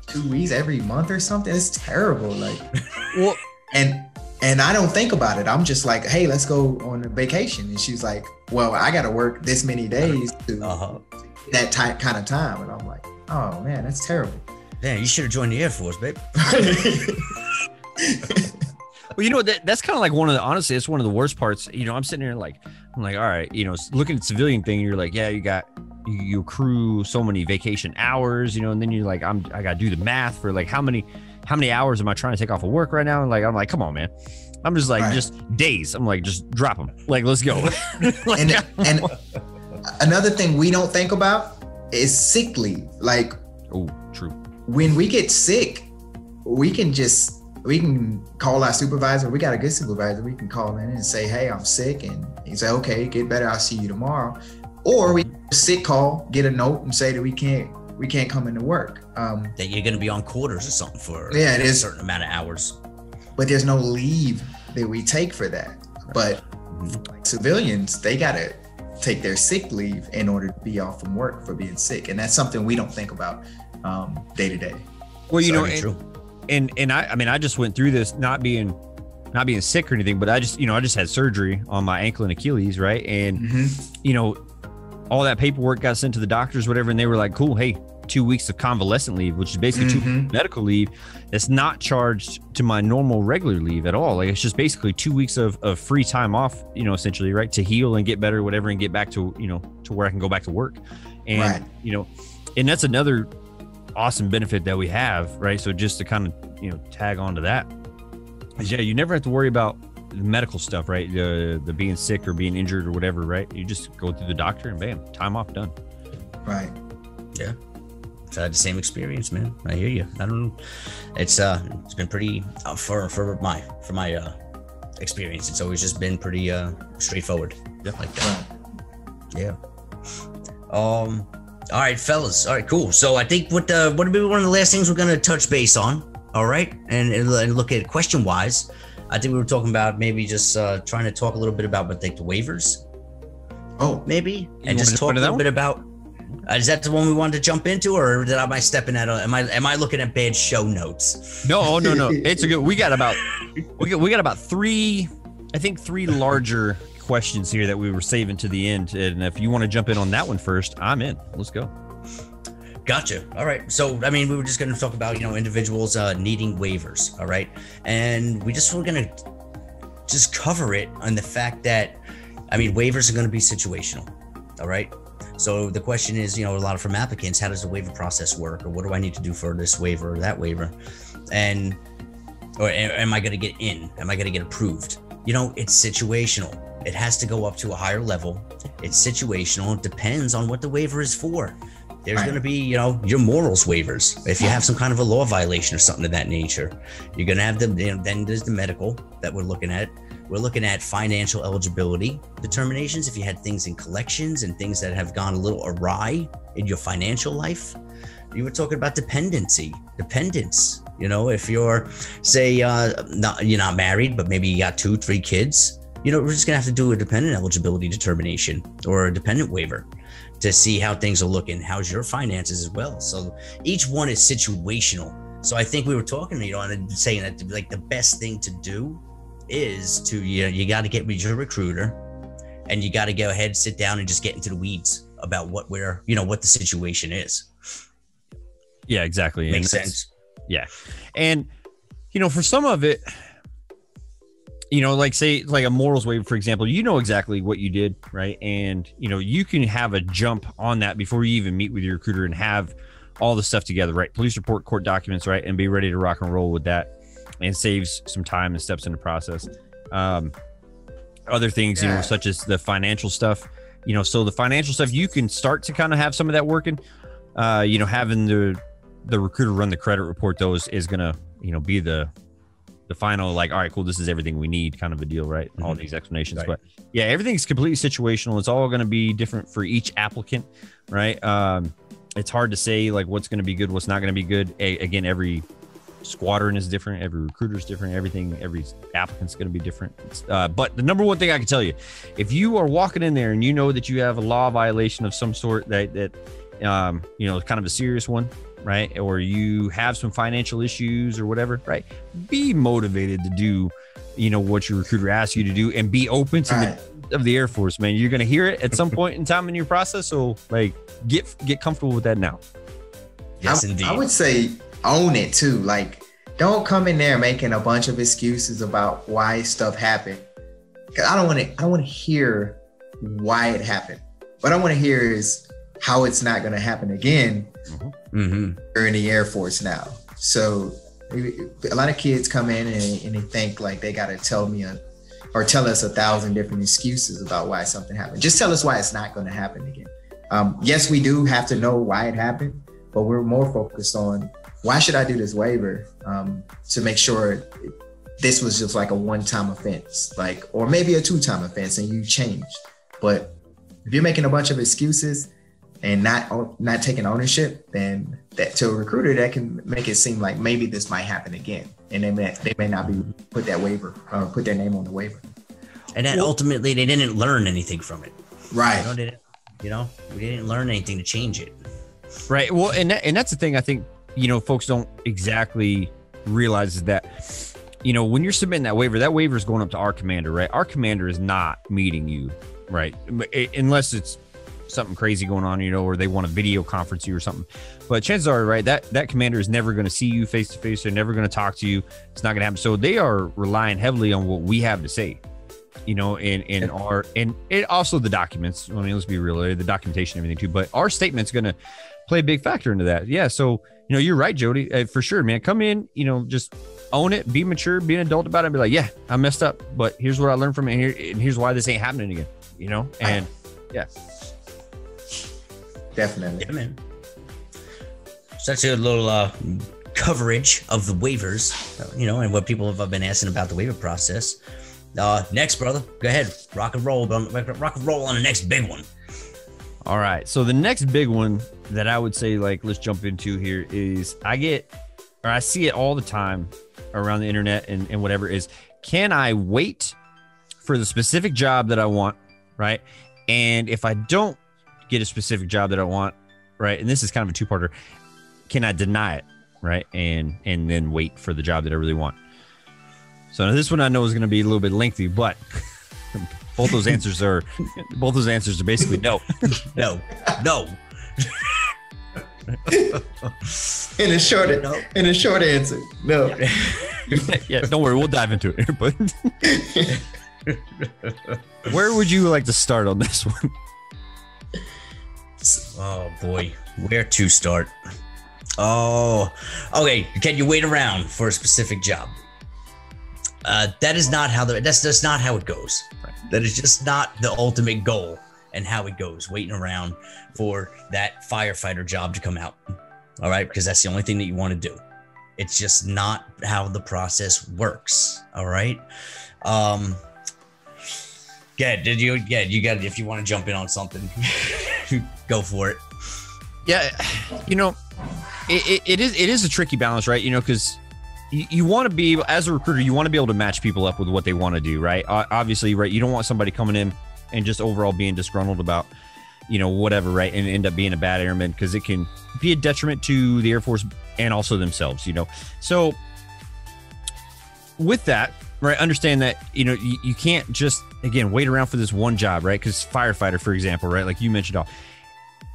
2 weeks, every month or something. It's terrible. Like, well, and I don't think about it. I'm just like, hey, let's go on a vacation. And she's like, well, I got to work this many days to that kind of time. And I'm like, oh man, that's terrible. Yeah, you should have joined the Air Force, babe. Well, you know, that's kind of like honestly, it's one of the worst parts. You know, I'm sitting here like, all right, you know, looking at the civilian thing, you're like, yeah, you accrue so many vacation hours, you know, and then you're like, I got to do the math for like how many hours am I trying to take off of work right now? And like, I'm like, come on, man. I'm just like, just days. I'm like, just drop them. Like, let's go. and another thing we don't think about is sick leave. Like, oh, true. When we get sick, we can call our supervisor. We got a good supervisor. We can call in and say, hey, I'm sick. And he say, okay, get better. I'll see you tomorrow. Or we sick call, get a note and say that we can't come into work. That you're going to be on quarters or something for it is a certain amount of hours. But there's no leave that we take for that. But civilians, they got to take their sick leave in order to be off from work for being sick. And that's something we don't think about day to day. Well, you know, and I mean, I just went through this not being sick or anything, but I just had surgery on my ankle and Achilles, right? And you know, all that paperwork got sent to the doctors, whatever, and they were like, cool, hey, 2 weeks of convalescent leave, which is basically 2 weeks of medical leave. That's not charged to my normal regular leave at all. Like, it's just basically 2 weeks of free time off, you know, essentially, right, to heal and get better, whatever, and get back to, you know, to where I can go back to work. And you know, and that's another awesome benefit that we have, right? So just to kind of, you know, tag on to that is, yeah, you never have to worry about the medical stuff, right? The being sick or being injured or whatever, right? You just go through the doctor and bam, time off, done. Right. Yeah. So I had the same experience, man. I hear you. I don't know. It's been pretty for my experience. It's always just been pretty straightforward. Yeah. Like that. Yeah. All right, fellas. All right, cool. So I think what would be one of the last things we're gonna touch base on. All right, and look at question wise. I think we were talking about maybe just trying to talk a little bit about like the waivers. Oh, maybe, and just talk a little bit about. Is that the one we wanted to jump into, or am I stepping at? Am I looking at bad show notes? No. It's a good. We got about three. I think three larger questions here that we were saving to the end. And if you want to jump in on that one first, I'm in. Let's go. Gotcha. All right. So, I mean, we were just going to talk about, individuals needing waivers. All right. And we're going to just cover it on the fact that, waivers are going to be situational. All right. So the question is, a lot from applicants, how does the waiver process work? Or what do I need to do for this waiver or that waiver? Or am I going to get in? Am I going to get approved? It's situational. It has to go up to a higher level. It's situational. It depends on what the waiver is for. There's going to be, your morals waivers. If you have some kind of a law violation or something of that nature, you're going to have them. Then there's the medical that we're looking at. We're looking at financial eligibility determinations. If you had things in collections and things that have gone a little awry in your financial life, you were talking about dependence. If you're, say, you're not married, but maybe you got 2-3 kids, we're just gonna have to do a dependent eligibility determination or a dependent waiver to see how things are looking. How's your finances as well? So each one is situational. So I think we were talking, and saying that like the best thing to do is to, you got to get with your recruiter and you got to go ahead, sit down and just get into the weeds about what the situation is. Yeah, exactly. Makes sense. Yeah. And, for some of it, like say like a morals waiver, for example, exactly what you did, right? And, you can have a jump on that before you even meet with your recruiter and have all the stuff together, right? Police report, court documents, right? And be ready to rock and roll with that and saves some time and steps in the process. Other things, such as the financial stuff, so the financial stuff, you can start to kind of have some of that working, having the recruiter run the credit report, though, is going to, be the final, like, all right, cool, this is everything we need kind of a deal, right? All these explanations. Right. But yeah, everything's completely situational. It's all going to be different for each applicant, right? It's hard to say like what's going to be good, what's not going to be good. Again, every squadron is different. Every recruiter is different. Every applicant's going to be different. But the number one thing I can tell you, if you are walking in there and you know that you have a law violation of some sort that kind of a serious one, right? Or you have some financial issues or whatever, right? Be motivated to do, what your recruiter asks you to do and be open to the Air Force, man. You're going to hear it at some point in time in your process. So like get comfortable with that now. Yes, indeed. I would say own it too. Like, don't come in there making a bunch of excuses about why stuff happened. Cause I don't want to hear why it happened. What I want to hear is how it's not going to happen again. You're in the Air Force now. So a lot of kids come in and they think like they got to tell me or tell us 1,000 different excuses about why something happened. Just tell us why it's not going to happen again. Yes, we do have to know why it happened, but we're more focused on why should I do this waiver to make sure this was just like a one-time offense, or maybe a 2-time offense and you changed. But if you're making a bunch of excuses and not taking ownership, then that to a recruiter, that can make it seem like maybe this might happen again. And they may not be put that waiver or put their name on the waiver. And that ultimately they didn't learn anything from it. Right. We didn't learn anything to change it. Right. Well, and that's the thing I think, folks don't exactly realize is that, when you're submitting that waiver is going up to our commander, right? Our commander is not meeting you, right? Unless it's something crazy going on, or they want a video conference you or something. But chances are, right, that commander is never going to see you face to face. They're never going to talk to you. It's not going to happen. So they are relying heavily on what we have to say, and it also the documents. I mean, let's be real, the documentation, everything too. But our statement's going to play a big factor into that. Yeah. So, you're right, Jody, for sure, man. Come in, just own it, be mature, be an adult about it, and be like, yeah, I messed up, but here's what I learned from it, and here's why this ain't happening again, and yeah. Definitely. Yeah, man. Such a little coverage of the waivers, and what people have been asking about the waiver process. Next, brother, go ahead, rock and roll on the next big one. All right, so the next big one that I would say, let's jump into here is I see it all the time around the internet and whatever, is can I wait for the specific job that I want, right? And if I don't get a specific job that I want, right, and this is kind of a two-parter, can I deny it, right, and then wait for the job that I really want? So now this one I know is going to be a little bit lengthy, but both those answers are basically no. No. In a short answer, no. Yeah, don't worry, we'll dive into it here, but where would you like to start on this one? Oh boy, where to start? Oh, okay. Can you wait around for a specific job? That's not how it goes. That is just not the ultimate goal and how it goes. Waiting around for that firefighter job to come out. All right, because that's the only thing that you want to do. It's just not how the process works. All right. You got it. If you want to jump in on something, go for it. Yeah, it is a tricky balance, right? Because you want to be, as a recruiter, you want to be able to match people up with what they want to do, right? Obviously, right? You don't want somebody coming in and just overall being disgruntled about, whatever, right? And end up being a bad airman, because it can be a detriment to the Air Force and also themselves, So with that, right, understand that, you can't just, again, wait around for this one job, right? Because firefighter, for example, right? Like you mentioned,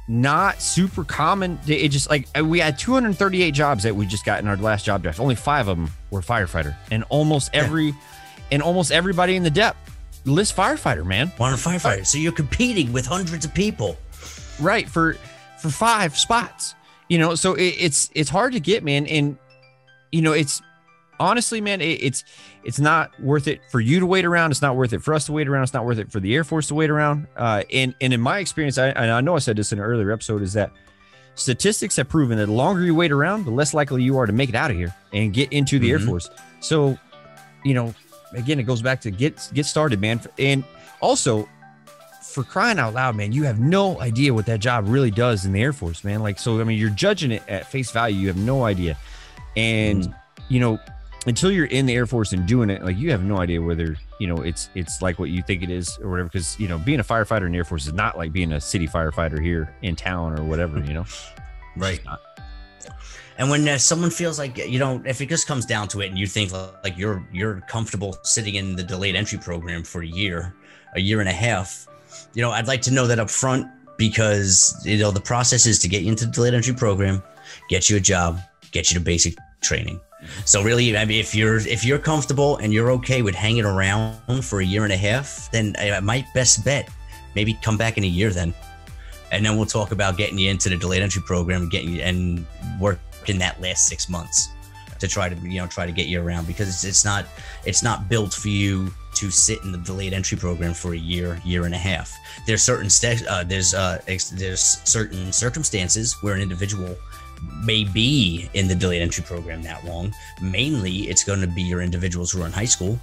not super common. It just, like, we had 238 jobs that we just got in our last job draft. Only 5 of them were firefighter, and almost everybody in the depth lists firefighter, man. Want a firefighter. So you're competing with hundreds of people. Right, for 5 spots. So it's hard to get, man. And it's honestly, man, it's not worth it for you to wait around. It's not worth it for us to wait around. It's not worth it for the Air Force to wait around. And in my experience, I know I said this in an earlier episode, is that statistics have proven that the longer you wait around, the less likely you are to make it out of here and get into the Air Force. So, again, it goes back to get started, man. And also, for crying out loud, man, you have no idea what that job really does in the Air Force, man. Like, so, I mean, you're judging it at face value. You have no idea. And, until you're in the Air Force and doing it, like, you have no idea whether, it's like what you think it is or whatever. Because, being a firefighter in the Air Force is not like being a city firefighter here in town or whatever, Right. And when someone feels like, if it just comes down to it and you think like you're comfortable sitting in the delayed entry program for a year and a half, I'd like to know that up front, because, the process is to get you into the delayed entry program, get you a job, get you to basic training. So really, I mean, if you're comfortable and you're okay with hanging around for a year and a half, then my best bet, maybe come back in a year then. And then we'll talk about getting you into the delayed entry program, getting you and work in that last 6 months to try to get you around, because it's not built for you to sit in the delayed entry program for a year and a half. There's certain certain circumstances where an individual may be in the delayed entry program that long. Mainly, it's going to be your individuals who are in high school,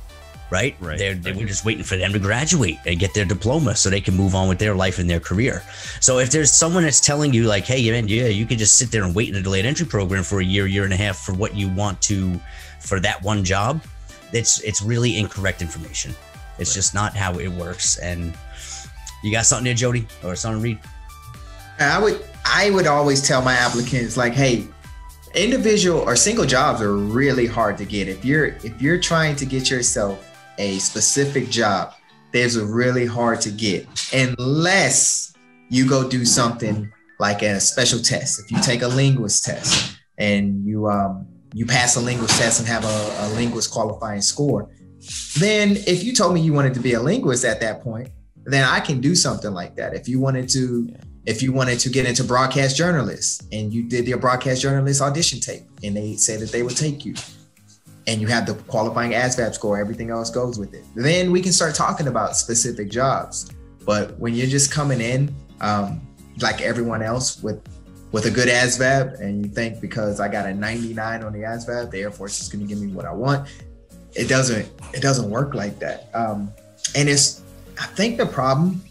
right? We're just waiting for them to graduate and get their diploma so they can move on with their life and their career. So if there's someone that's telling you like, hey, man, yeah, you could just sit there and wait in a delayed entry program for a year and a half for what you want to, for that one job, it's really incorrect information. It's just not how it works. And you got something there, Jody, or something, Reed? I would always tell my applicants, like, hey, individual or single jobs are really hard to get. If you're trying to get yourself a specific job, there's a really hard to get, unless you go do something like a special test. If you take a linguist test and you pass a linguist test and have a linguist qualifying score, then if you told me you wanted to be a linguist at that point, then I can do something like that. If you wanted to get into broadcast journalists and you did your broadcast journalist audition tape and they said that they would take you and you have the qualifying ASVAB score, everything else goes with it, then we can start talking about specific jobs. But when you're just coming in like everyone else with a good ASVAB, and you think because I got a 99 on the ASVAB, the Air Force is going to give me what I want, it doesn't work like that. I think the problem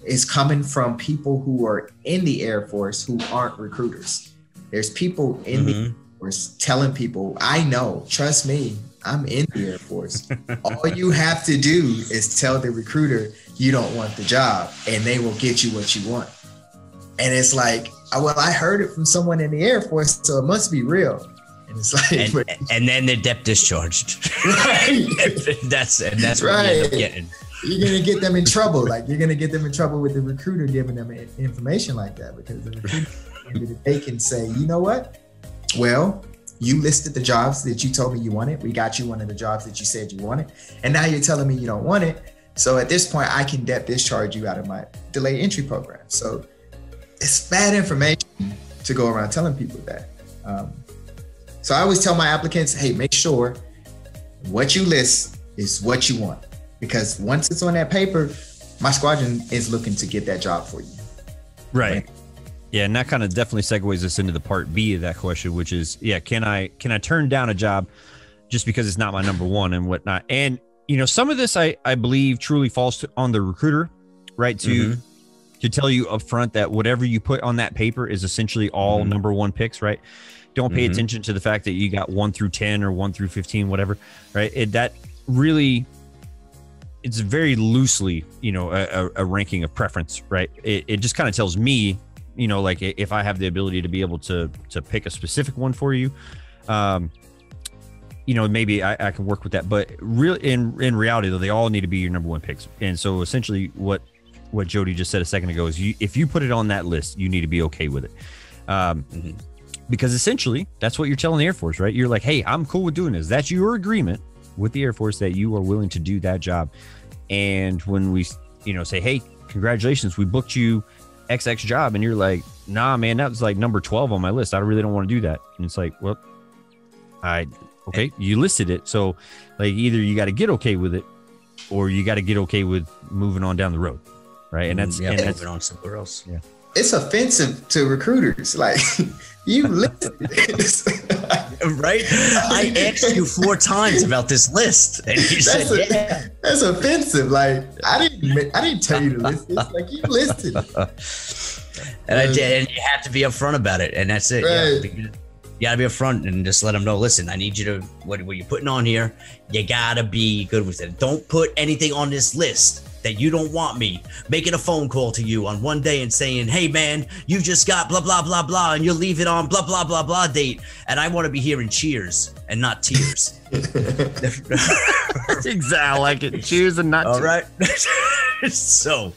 is coming from people who are in the Air Force who aren't recruiters. There's people in the Air Force telling people, I know, trust me, I'm in the Air Force. All you have to do is tell the recruiter you don't want the job, and they will get you what you want. And it's like, well, I heard it from someone in the Air Force, so it must be real. And it's like, and then they're dep discharged. Right. that's right. What you end up getting. You're gonna get them in trouble. Like, you're gonna get them in trouble with the recruiter giving them information like that, because the recruiter, they can say, you know what? Well, you listed the jobs that you told me you wanted. We got you one of the jobs that you said you wanted, and now you're telling me you don't want it. So at this point, I can dep discharge you out of my delayed entry program. So it's bad information to go around telling people that. So I always tell my applicants, hey, make sure what you list is what you want, because once it's on that paper, my squadron is looking to get that job for you. Right. Yeah, and that kind of definitely segues us into the part B of that question, which is, yeah, can I turn down a job just because it's not my number one and whatnot? And you know, some of this I believe truly falls on the recruiter, right? To tell you up front that whatever you put on that paper is essentially all number one picks, right? Don't pay attention to the fact that you got 1 through 10 or 1 through 15, whatever, right? That really, it's very loosely, you know, a ranking of preference, right? It just kind of tells me, you know, like if I have the ability to be able to pick a specific one for you, you know, maybe I can work with that. But really, in reality, though, they all need to be your number one picks. And so essentially what Jody just said a second ago is, if you put it on that list, you need to be okay with it. Because essentially that's what you're telling the Air Force, right? You're like, hey, I'm cool with doing this. That's your agreement with the Air Force that you are willing to do that job. And when we, you know, say, hey, congratulations, we booked you XX job, and you're like, nah, man, that was like number 12 on my list. I really don't want to do that. And it's like, well, okay, you listed it. So like, either you got to get okay with it, or you got to get okay with moving on down the road. Right. And that's, and that's moving on somewhere else. Yeah. It's offensive to recruiters. Like, you listed this. Right? I asked you 4 times about this list, and you said, yeah. That's offensive. Like, I didn't tell you to list this. Like, you listed it. And I did, and you have to be upfront about it, and that's it. Right. You gotta be upfront and just let them know, listen, I need you to, what you're putting on here, you gotta be good with it. Don't put anything on this list that you don't want me making a phone call to you on one day and saying, hey man, you just got blah, blah, blah, blah, and you'll leave it on blah, blah, blah, blah date. And I want to be hearing cheers and not tears. Exactly. I like it. Cheers and not all tears. right. So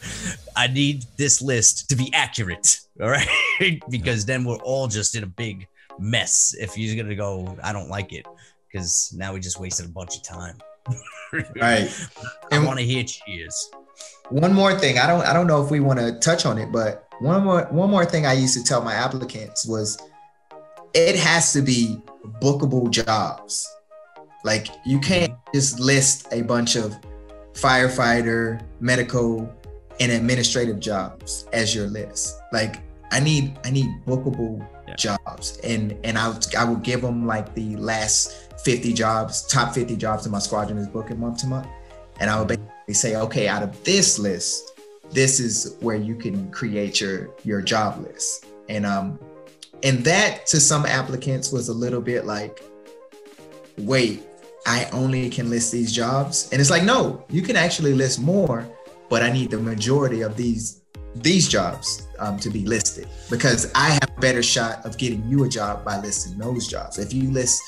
I need this list to be accurate. All right. Because then we're all just in a big mess if you're going to go, I don't like it, because now we just wasted a bunch of time. Right. I want to hear cheers. One more thing. I don't know if we want to touch on it, but one more thing I used to tell my applicants was, it has to be bookable jobs. Like, you can't just list a bunch of firefighter, medical, and administrative jobs as your list. Like, I need bookable jobs, and I will give them like the last 50 jobs, top 50 jobs in my squadron is booking month to month. And I would basically say, okay, out of this list, this is where you can create your job list. And that to some applicants was a little bit like, wait, I only can list these jobs? And it's like, no, you can actually list more, but I need the majority of these jobs to be listed, because I have a better shot of getting you a job by listing those jobs. If you list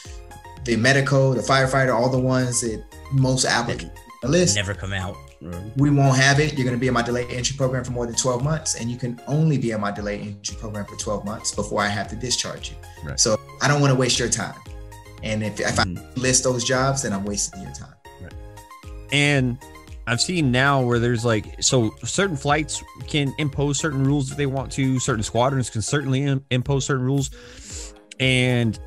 the medical, the firefighter, all the ones that most applicants list never come out, we won't have it. You're going to be in my delayed entry program for more than 12 months, and you can only be in my delayed entry program for 12 months before I have to discharge you. Right. So I don't want to waste your time. And if I list those jobs, then I'm wasting your time. Right. And I've seen now where there's like, so certain flights can impose certain rules if they want to. Certain squadrons can certainly impose certain rules. And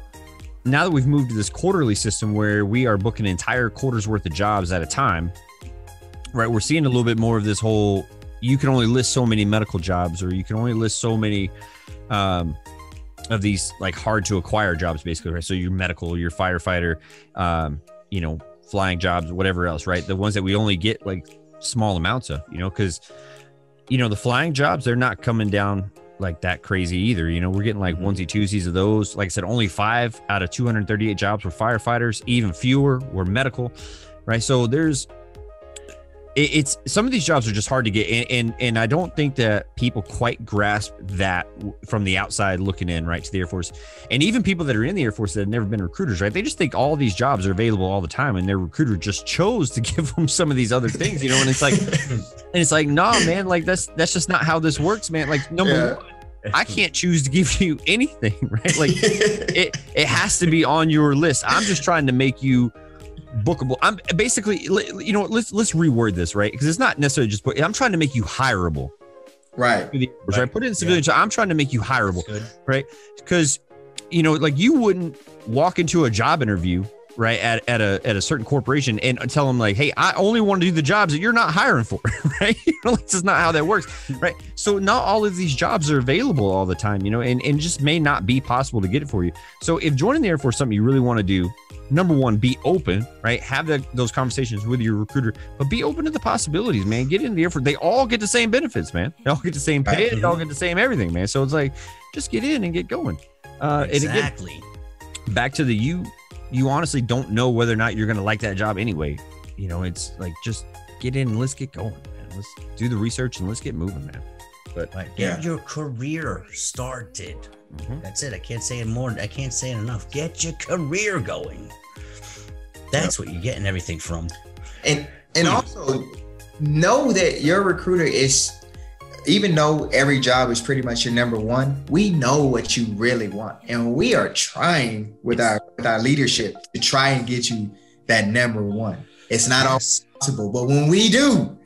now that we've moved to this quarterly system where we are booking an entire quarter's worth of jobs at a time, right? We're seeing a little bit more of this whole, you can only list so many medical jobs, or you can only list so many of these like hard to acquire jobs, basically, right? So your medical, your firefighter, you know, flying jobs, whatever else, right? The ones that we only get like small amounts of, you know, because, you know, the flying jobs, they're not coming down like that crazy either. You know, we're getting like onesie twosies of those. Like I said, only 5 out of 238 jobs were firefighters, even fewer were medical, right? So it's some of these jobs are just hard to get, and I don't think that people quite grasp that from the outside looking in, right, to the Air Force. And even people that are in the Air Force that have never been recruiters, right, they just think all these jobs are available all the time, and their recruiter just chose to give them some of these other things, you know. And it's like nah, man, like that's just not how this works, man. Like number one, I can't choose to give you anything, right? Like it has to be on your list. I'm just trying to make you bookable. I'm basically, you know, let's reword this, right? Because it's not necessarily just I'm trying to make you hireable, right? Right. Put it in civilian. I'm trying to make you hireable, right? Because, you know, like you wouldn't walk into a job interview, right, at a certain corporation and tell them like, hey, I only want to do the jobs that you're not hiring for, right? You know, this is not how that works, right? So not all of these jobs are available all the time, you know, and just may not be possible to get it for you. So if joining the Air Force is something you really want to do, number one, be open, right? Have those conversations with your recruiter, but be open to the possibilities, man. Get in the Air Force. They all get the same benefits, man. They all get the same pay. They all get the same everything, man. So it's like, just get in and get going. Exactly. And again, back to the you honestly don't know whether or not you're going to like that job anyway. You know, it's like, just get in and let's get going, man. Let's do the research and let's get moving, man. But get your career started. That's it. I can't say it more. I can't say it enough. Get your career going. That's what you're getting everything from. And also know that your recruiter is, even though every job is pretty much your number one, we know what you really want. And we are trying with our leadership to try and get you that number one. It's not always possible, but when we do,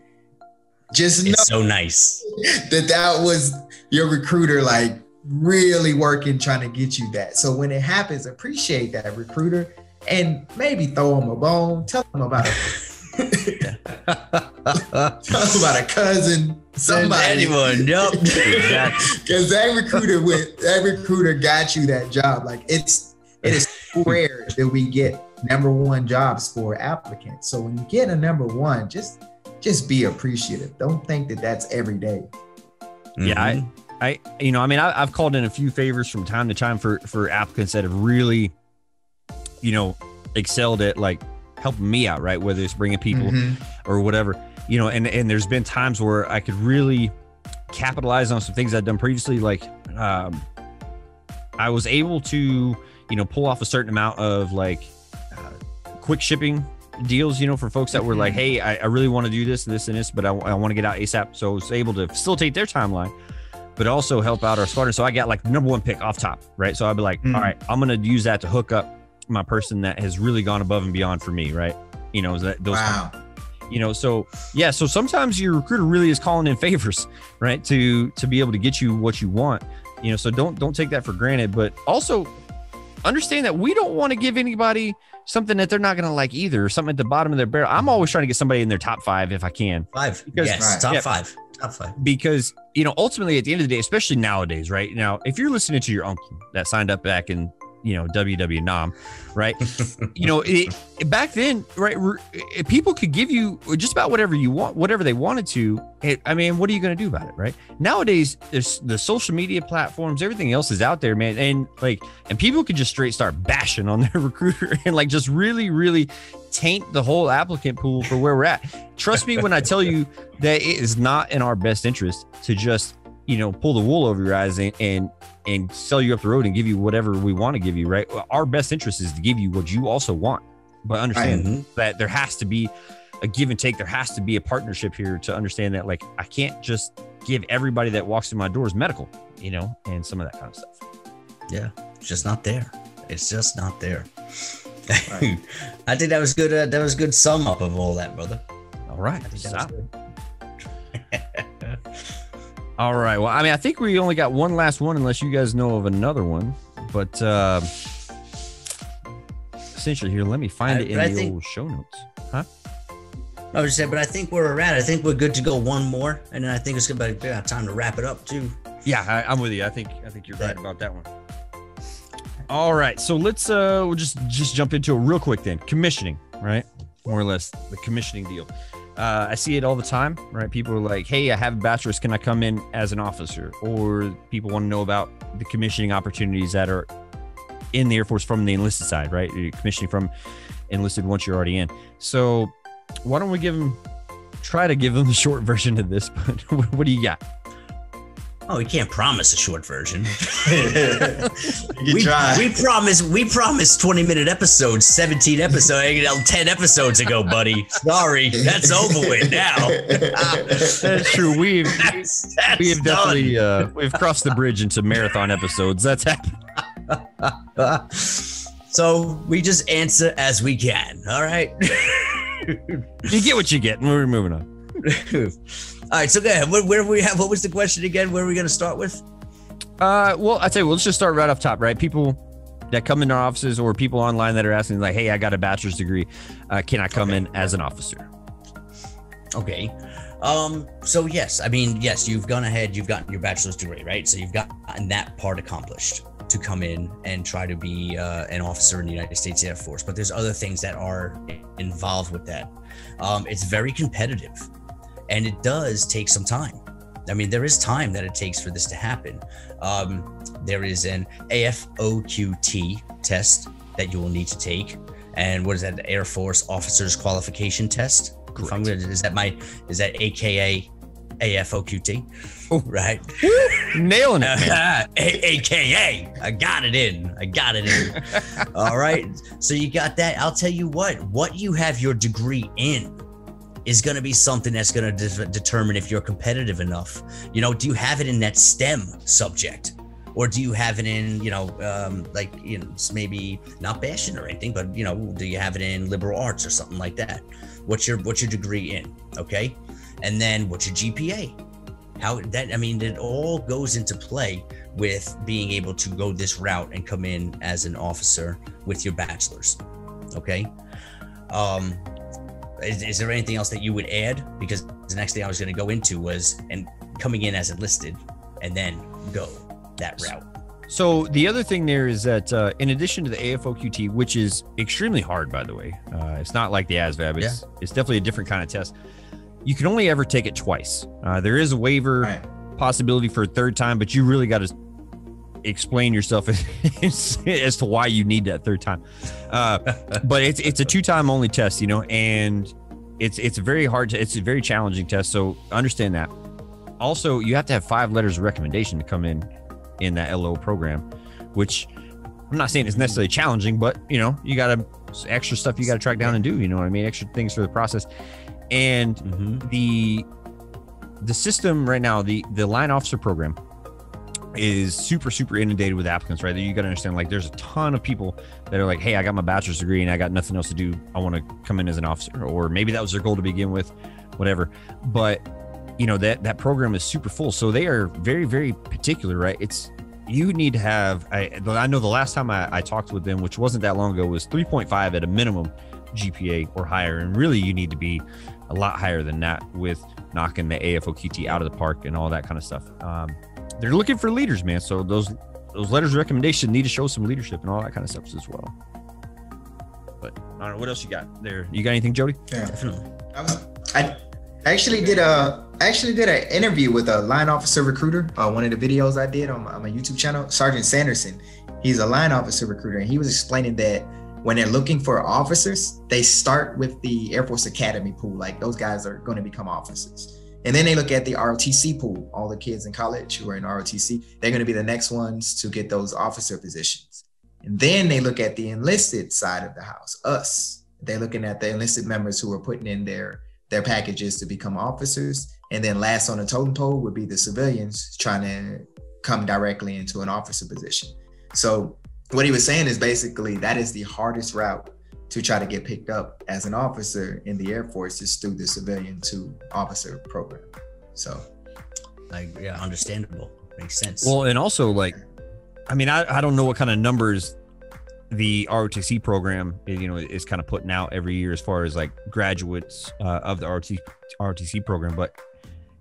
just know it's so nice that was your recruiter, like really working, trying to get you that. So when it happens, appreciate that recruiter and maybe throw them a bone. Tell them about it. Tell them about a cousin, somebody. Anyone, yep. Because that recruiter got you that job. Like it is rare that we get number one jobs for applicants. So when you get a number one, just be appreciative. Don't think that that's every day. Yeah, I you know, I mean, I've called in a few favors from time to time for applicants that have really, you know, excelled at like helping me out, right? Whether it's bringing people or whatever, you know, and there's been times where I could really capitalize on some things I'd done previously. Like, I was able to, you know, pull off a certain amount of like quick shipping deals, you know, for folks that were like, hey, I really want to do this, this, and this, but I want to get out ASAP. So I was able to facilitate their timeline, but also help out our starters. So I got like the number one pick off top, right? So I'd be like, all right, I'm going to use that to hook up my person that has really gone above and beyond for me, right? You know, you know, so yeah, so sometimes your recruiter really is calling in favors, right? To be able to get you what you want, you know, so don't take that for granted, but also understand that we don't want to give anybody something that they're not going to like either, or something at the bottom of their barrel. I'm always trying to get somebody in their top 5 if I can. 5. Because, yes, top 5. Top 5. Because, you know, ultimately at the end of the day, especially nowadays, right? Now, if you're listening to your uncle that signed up back in, you know, WW-NOM, right? You know, back then, right, people could give you just about whatever you want, whatever they wanted to. I mean, what are you going to do about it, right? Nowadays, there's the social media platforms, everything else is out there, man. And people could just straight start bashing on their recruiter and like just really, really taint the whole applicant pool for where we're at. Trust me when I tell you that it is not in our best interest to just, you know, pull the wool over your eyes and sell you up the road and give you whatever we want to give you, right? Our best interest is to give you what you also want, but understand that there has to be a give and take. There has to be a partnership here to understand that, like, I can't just give everybody that walks through my doors medical, you know, and some of that kind of stuff. Yeah, it's just not there. It's just not there. Right. I think that was good. That was a good sum up of all that, brother. All right. I think that was good. All right. Well, I mean, I think we only got one last one, unless you guys know of another one. But essentially, here, let me find it in the old show notes. Huh? I was just saying, but I think where we're at, I think we're good to go one more, and then I think it's gonna be time to wrap it up too. Yeah, I'm with you. I think you're right about that one. All right, so let's we'll just jump into it real quick then. Commissioning, right? More or less the commissioning deal. I see it all the time, right? People are like, hey, I have a bachelor's. Can I come in as an officer? Or people want to know about the commissioning opportunities that are in the Air Force from the enlisted side, right? You're commissioning from enlisted once you're already in. So why don't we try to give them the short version of this? But what do you got? Oh, we can't promise a short version. You try. We promised 20-minute episodes, 17 episodes, 10 episodes ago, buddy. Sorry, that's over with now. That's true. We have definitely we've crossed the bridge into marathon episodes. That's happened. So we just answer as we can. All right. You get what you get, and we're moving on. All right, so go ahead. Where we have? What was the question again? Where are we going to start with? Well, I tell you, let's just start right off top, right? People that come into our offices, or people online that are asking, like, "Hey, I got a bachelor's degree. Can I come in as an officer?" Okay. So yes, I mean, yes, you've gone ahead. You've gotten your bachelor's degree, right? So you've gotten that part accomplished to come in and try to be an officer in the United States Air Force. But there's other things that are involved with that. It's very competitive. And it does take some time. I mean, there is time that it takes for this to happen. There is an AFOQT test that you will need to take. And what is that? The Air Force Officers Qualification Test? Is that AKA AFOQT? Oh, right. Nailing it, man. AKA. I got it in. All right. So you got that. I'll tell you what you have your degree in is going to be something that's going to determine if you're competitive enough. You know, do you have it in that STEM subject? Or do you have it in, maybe not bashing or anything, but, do you have it in liberal arts or something like that? What's your degree in? Okay. And then what's your GPA? It all goes into play with being able to go this route and come in as an officer with your bachelor's. Okay. Is there anything else that you would add? Because the next thing I was going to go into was coming in as enlisted and then go that route. So the other thing there is that in addition to the AFOQT, which is extremely hard, by the way, it's not like the ASVAB. It's definitely a different kind of test. You can only ever take it twice. There is a waiver possibility for a third time, but you really got to explain yourself as to why you need that third time. But it's a 2-time only test, and it's very hard it's a very challenging test. So understand that. Also, you have to have 5 letters of recommendation to come in that LO program, which I'm not saying it's necessarily challenging, but you got extra stuff you got to track down and do, extra things for the process. And the system right now, the line officer program is super, super inundated with applicants, right? You got to understand, like, there's a ton of people that are like, hey, I got my bachelor's degree and I got nothing else to do. I want to come in as an officer, or maybe that was their goal to begin with, whatever. But that program is super full. So they are very, very particular, right? You need to have, I know the last time I talked with them, which wasn't that long ago, was 3.5 at a minimum GPA or higher. And really you need to be a lot higher than that with knocking the AFOQT out of the park and all that kind of stuff. They're looking for leaders, man. So those letters of recommendation need to show some leadership and all that kind of stuff as well. But I don't know, what else you got there? You got anything, Jody? Yeah, definitely. I actually did an interview with a line officer recruiter. One of the videos I did on my YouTube channel, Sergeant Sanderson. He's a line officer recruiter, and he was explaining that when they're looking for officers, they start with the Air Force Academy pool. Like, those guys are going to become officers. And then they look at the ROTC pool. All the kids in college who are in ROTC, they're going to be the next ones to get those officer positions. And then they look at the enlisted side of the house, us. They're looking at the enlisted members who are putting in their packages to become officers. And then last on the totem pole would be the civilians trying to come directly into an officer position. So what he was saying is basically that is the hardest route to try to get picked up as an officer in the Air Force, is through the civilian to officer program. So, understandable. Makes sense. Well, and also, I don't know what kind of numbers the ROTC program, is kind of putting out every year as far as like graduates of the ROTC program, but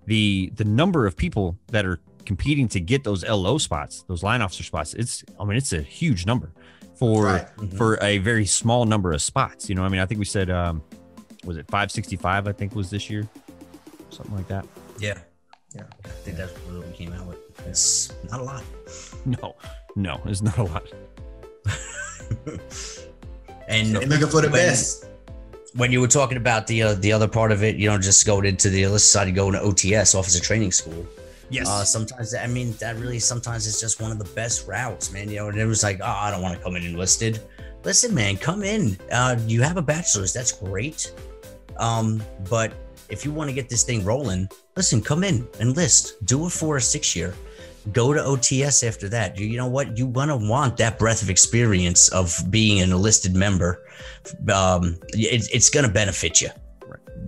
the number of people that are competing to get those LO spots, those line officer spots, it's a huge number for a very small number of spots. I think we said was it 565? I think was this year, something like that. Yeah. I think that's what we came out with. It's not a lot. No, it's not a lot. And They're looking for the best. When you were talking about the other part of it, you don't just go into the enlisted side, you go into OTS, Officer Training School. Yes. Sometimes, I mean, that really sometimes it's just one of the best routes, man. You know, and it was like, oh, I don't want to come in enlisted. Listen, man, come in. You have a bachelor's, that's great. But if you want to get this thing rolling, listen, come in, enlist, do it for a 6-year. Go to OTS after that. You know what? You're going to want that breadth of experience of being an enlisted member. It's going to benefit you.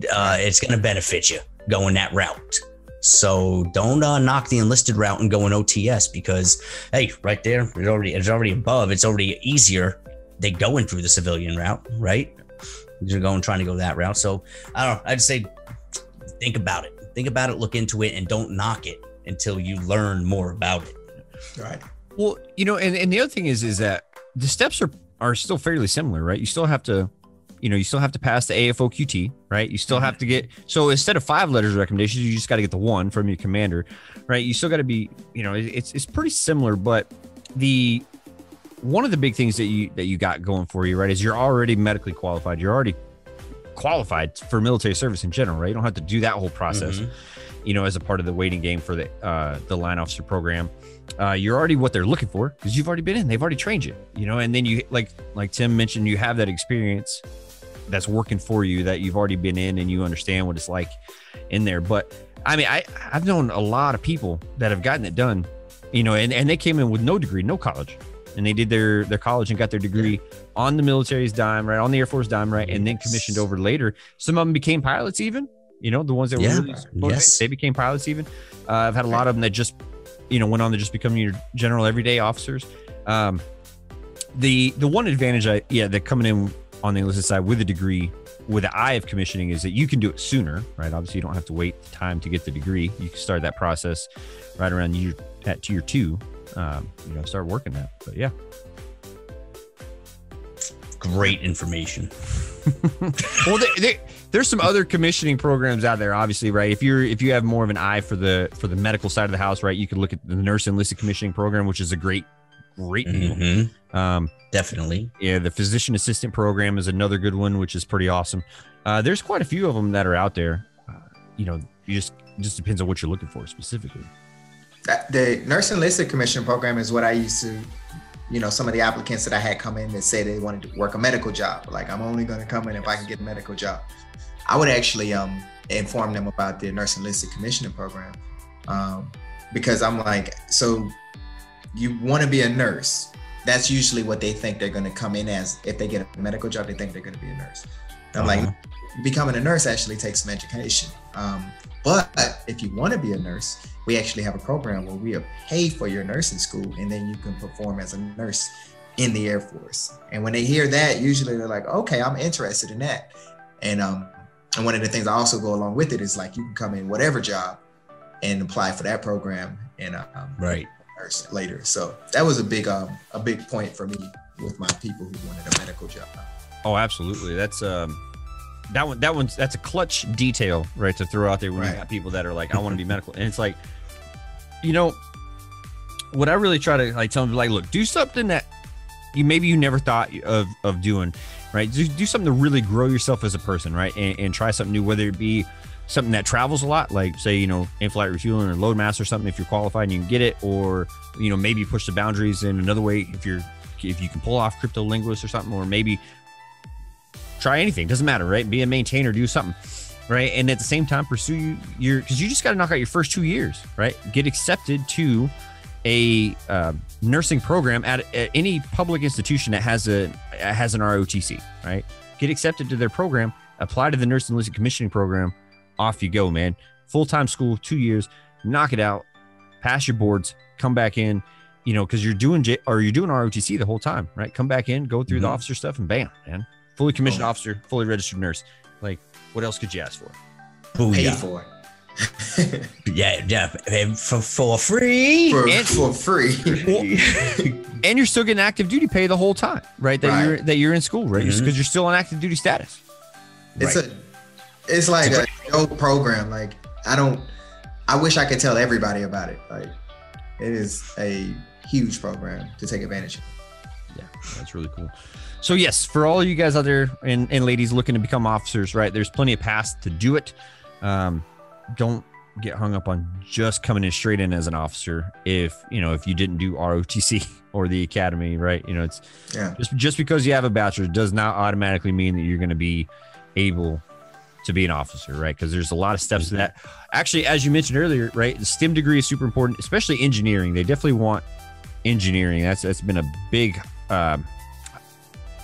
It's going to benefit you going that route. So don't knock the enlisted route and go in OTS because, hey, right there, it's already above. It's already easier than going through the civilian route, right? You're trying to go that route. So I don't know. I'd say think about it. Think about it, look into it, and don't knock it until you learn more about it. Right. Well, you know, and the other thing is that the steps are still fairly similar, right? You still have to, you still have to pass the AFOQT, right? You still have to get, so instead of 5 letters of recommendations, you just got to get the 1 from your commander, right? You still got to be, it's pretty similar, but one of the big things that you got going for you, right, is you're already medically qualified. You're already qualified for military service in general, right? You don't have to do that whole process. As a part of the waiting game for the line officer program. You're already what they're looking for because you've already been in. They've already trained you, and then you like Tim mentioned, you have that experience that's working for you that you've already been in and you understand what it's like in there. But I mean, I've known a lot of people that have gotten it done, and they came in with no degree, no college, and they did their college and got their degree on the military's dime, right, on the Air Force dime, right, and then commissioned over later. Some of them became pilots even. The ones that were really motivated, they became pilots even. I've had a lot of them that just, went on to just become your general everyday officers. The one advantage that coming in on the enlisted side with a degree, with the eye of commissioning, is that you can do it sooner, right? Obviously, you don't have to wait time to get the degree. You can start that process right around year 2. Start working that. But yeah. Great information. Well, there's some other commissioning programs out there, obviously, right? If you have more of an eye for the medical side of the house, right, you could look at the nurse enlisted commissioning program, which is a great deal. Definitely. Yeah, the physician assistant program is another good one, which is pretty awesome. There's quite a few of them that are out there. You just depends on what you're looking for specifically. The nurse enlisted commission program is what I used to. Some of the applicants that I had come in that say they wanted to work a medical job. Like, I'm only going to come in if I can get a medical job. I would actually inform them about the nurse enlisted commissioning program because I'm like, so you want to be a nurse. That's usually what they think they're going to come in as. If they get a medical job, they think they're going to be a nurse. And I'm like, becoming a nurse actually takes some education. But if you want to be a nurse, we actually have a program where we pay for your nursing school, and then you can perform as a nurse in the Air Force. And when they hear that, usually they're like, okay, I'm interested in that. And one of the things I also go along with it is like, you can come in whatever job and apply for that program and nurse later. So that was a big point for me with my people who wanted a medical job. Oh, absolutely. That's that's a clutch detail, right, to throw out there when you got people that are like, I want to be medical. And it's like, what I really try to tell them, like, look, do something that you never thought of doing, right? Do something to really grow yourself as a person, right? And try something new, whether it be something that travels a lot, like say, in-flight refueling or load mass or something, if you're qualified and you can get it, or, maybe push the boundaries in another way if you can pull off cryptolinguist or something, or maybe try anything, doesn't matter, right? Be a maintainer, do something, right? And at the same time, pursue because you just got to knock out your first 2 years, right? Get accepted to a nursing program at any public institution that has an ROTC, right? Get accepted to their program, apply to the nurse enlisted commissioning program, off you go, man. Full-time school, 2 years, knock it out, pass your boards, come back in, because you're doing ROTC the whole time, right? Come back in, go through the officer stuff, and bam, man. Fully commissioned officer, fully registered nurse. Like, what else could you ask for? Paid for it. yeah, for free. For free. And you're still getting active duty pay the whole time, right? That you're in school, right? Because you're still on active duty status. It's like a dope program. Like I wish I could tell everybody about it. Like it is a huge program to take advantage of. Yeah, that's really cool. So yes, for all you guys out there and ladies looking to become officers, right? There's plenty of paths to do it. Don't get hung up on just coming in straight in as an officer. If you didn't do ROTC or the academy, right? It's just because you have a bachelor's does not automatically mean that you're going to be able to be an officer, right? Because there's a lot of steps to that. Actually, as you mentioned earlier, right, the STEM degree is super important, especially engineering. They definitely want engineering. That's been a big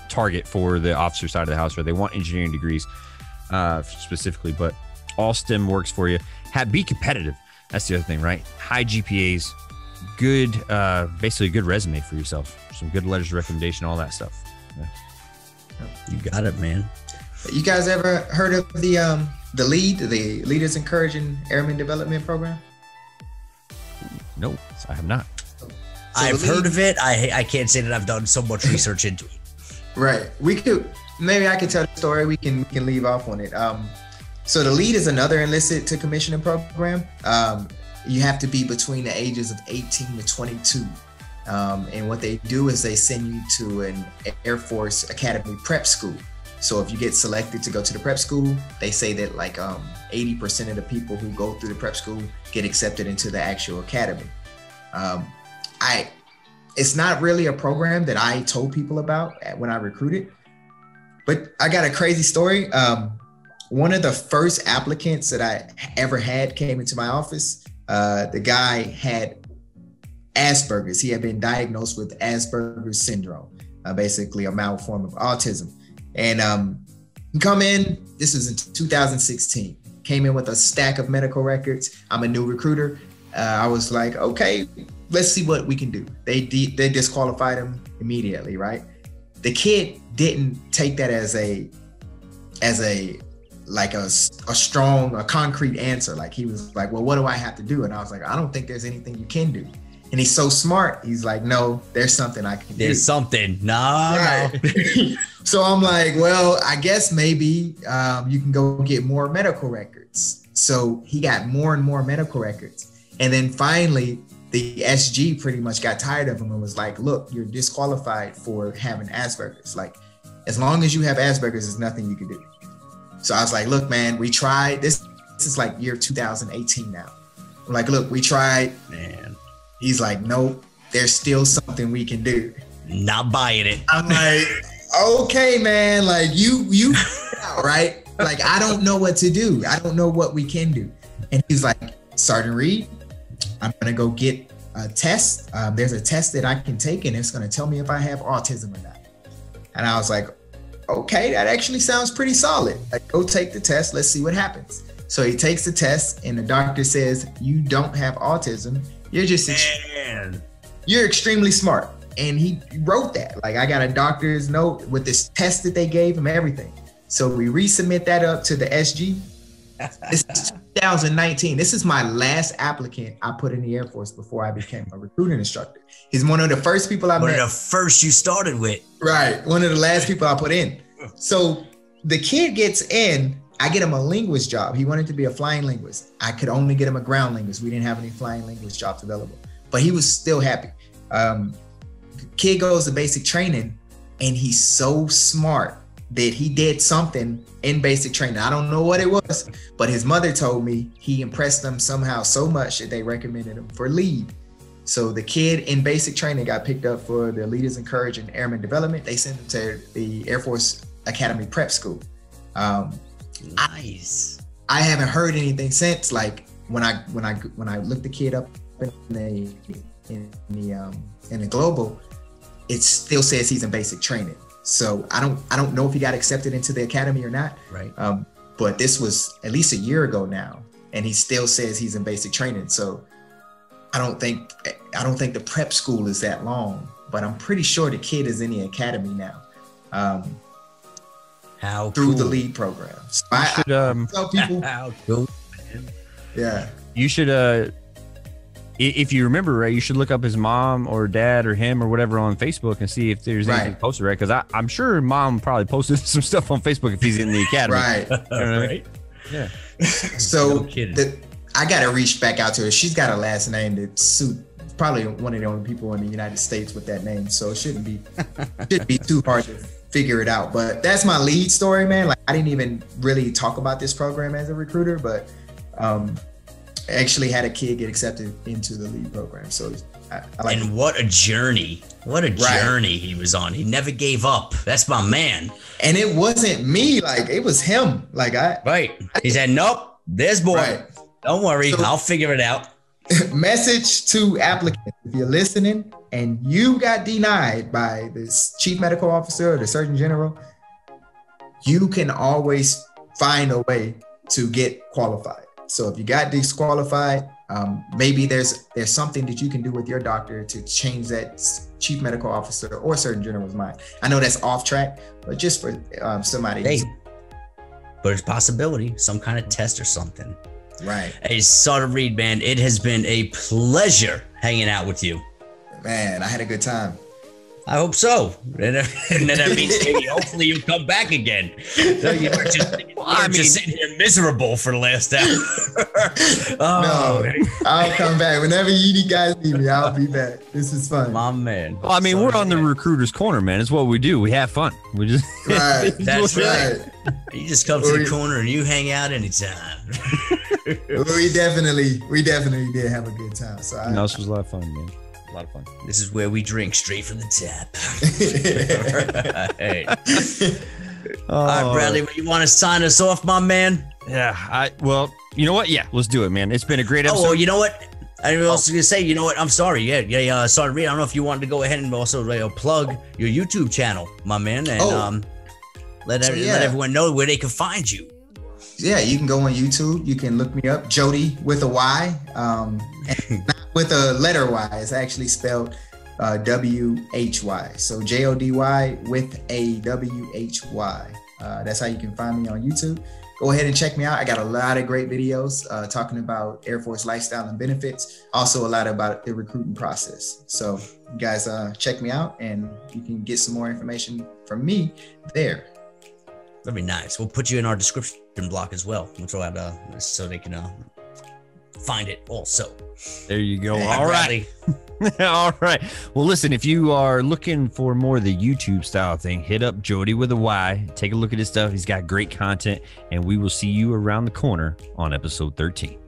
target for the officer side of the house, right? They want engineering degrees specifically, but all STEM works for you. Be competitive. That's the other thing, right? High GPAs, good, basically a good resume for yourself. Some good letters of recommendation, all that stuff. Yeah. You got it, man. You guys ever heard of the Leaders Encouraging Airmen Development Program? No, I have not. So I've heard of it. I can't say that I've done so much research into it. Right. Maybe I could tell the story. We can leave off on it. So the LEAD is another enlisted to commissioning program. You have to be between the ages of 18 to 22. And what they do is they send you to an Air Force Academy prep school. So if you get selected to go to the prep school, they say that like 80% of the people who go through the prep school get accepted into the actual academy. It's not really a program that I told people about when I recruited, but I got a crazy story. One of the first applicants that I ever had came into my office. The guy had Asperger's. He had been diagnosed with Asperger's syndrome, basically a mild form of autism. And he come in, this was in 2016, came in with a stack of medical records. I'm a new recruiter. I was like, okay, let's see what we can do. They disqualified him immediately, right? The kid didn't take that as a strong, concrete answer. Like he was like, well, what do I have to do? And I was like, I don't think there's anything you can do. And he's so smart. He's like, no, there's something I can do. There's something. No. So I'm like, well, I guess maybe you can go get more medical records. So he got more and more medical records. And then finally, the SG pretty much got tired of him and was like, look, you're disqualified for having Asperger's. Like, as long as you have Asperger's, there's nothing you can do. So I was like, look, man, we tried. This is like year 2018 now. I'm like, look, we tried. Man. He's like, nope, there's still something we can do. Not buying it. I'm like, okay, man, like you out, right? Like, I don't know what to do. I don't know what we can do. And he's like, Sergeant Reed, I'm gonna go get a test. There's a test that I can take and it's gonna tell me if I have autism or not. And I was like, okay, that actually sounds pretty solid. Like, go take the test, let's see what happens. So he takes the test and the doctor says, you don't have autism. You're just, you're extremely smart. And he wrote that. Like, I got a doctor's note with this test that they gave him, everything. So we resubmit that up to the SG. This is 2019. This is my last applicant I put in the Air Force before I became a recruiting instructor. He's one of the first people I met. One of the first you started with. Right. One of the last people I put in. So the kid gets in. I get him a linguist job. He wanted to be a flying linguist. I could only get him a ground linguist. We didn't have any flying linguist jobs available, but he was still happy. Kid goes to basic training and he's so smart that he did something in basic training. I don't know what it was, but his mother told me he impressed them somehow so much that they recommended him for lead. So the kid in basic training got picked up for the Leaders Encouraging Airmen Development. They sent him to the Air Force Academy Prep School. Nice. I haven't heard anything since. Like when I looked the kid up in the global, it still says he's in basic training. So I don't know if he got accepted into the academy or not. Right. But this was at least a year ago now, and he still says he's in basic training. So I don't think the prep school is that long, but I'm pretty sure the kid is in the academy now. How through cool. the lead program. So I should tell people. How cool. Yeah. You should if you remember, right, you should look up his mom or dad or him or whatever on Facebook and see if there's anything posted, right? Because I'm sure mom probably posted some stuff on Facebook if he's in the academy. Right. You know what I mean? Right. Yeah. So No I got to reach back out to her. She's got a last name that suit probably one of the only people in the United States with that name. So it shouldn't be too hard to figure it out. But that's my lead story, man. Like I didn't even really talk about this program as a recruiter, but actually had a kid get accepted into the lead program. So I like and what a journey. What a journey he was on. He never gave up. That's my man. And it wasn't me, like it was him. Like He said, nope, this boy. Right. Don't worry, So- I'll figure it out. Message to applicants: if you're listening and you got denied by this chief medical officer or the surgeon general, you can always find a way to get qualified. So if you got disqualified, maybe there's something that you can do with your doctor to change that chief medical officer or surgeon general's mind. I know that's off track, but just for somebody. Hey, but it's a possibility, some kind of test or something. Right. Hey, Sergeant Reed, man, it has been a pleasure hanging out with you. Man, I had a good time. I hope so. And then that means maybe hopefully you'll come back again. So you were just sitting here miserable for the last hour. No, I'll come back. Whenever you guys need me, I'll be back. This is fun. My man. Well, I mean, we're on the recruiter's corner, man. It's what we do. We have fun. We just Right. That's right. You just come to the corner and you hang out anytime. We definitely did have a good time. So no, this was a lot of fun, man. A lot of fun. This is where we drink straight from the tap. Hey. All right, Bradley, you want to sign us off, my man? Yeah. Well, you know what? Yeah, let's do it, man. It's been a great episode. Oh, well, you know what? I was also gonna say, you know what? I'm sorry. Yeah. Sorry, Reed. I don't know if you wanted to go ahead and also plug your YouTube channel, my man, and let everyone know where they can find you. Yeah, you can go on YouTube. You can look me up, Jody with a Y, and not with a letter Y. It's actually spelled WHY. So JODY with a WHY. That's how you can find me on YouTube. Go ahead and check me out. I got a lot of great videos talking about Air Force lifestyle and benefits. Also a lot about the recruiting process. So you guys check me out and you can get some more information from me there. That'd be nice. We'll put you in our description block as well. We'll throw out so they can find it also. There you go. Hey, All right. All right. Well, listen, if you are looking for more of the YouTube style thing, hit up Jody with a Y. Take a look at his stuff. He's got great content, and we will see you around the corner on episode 13.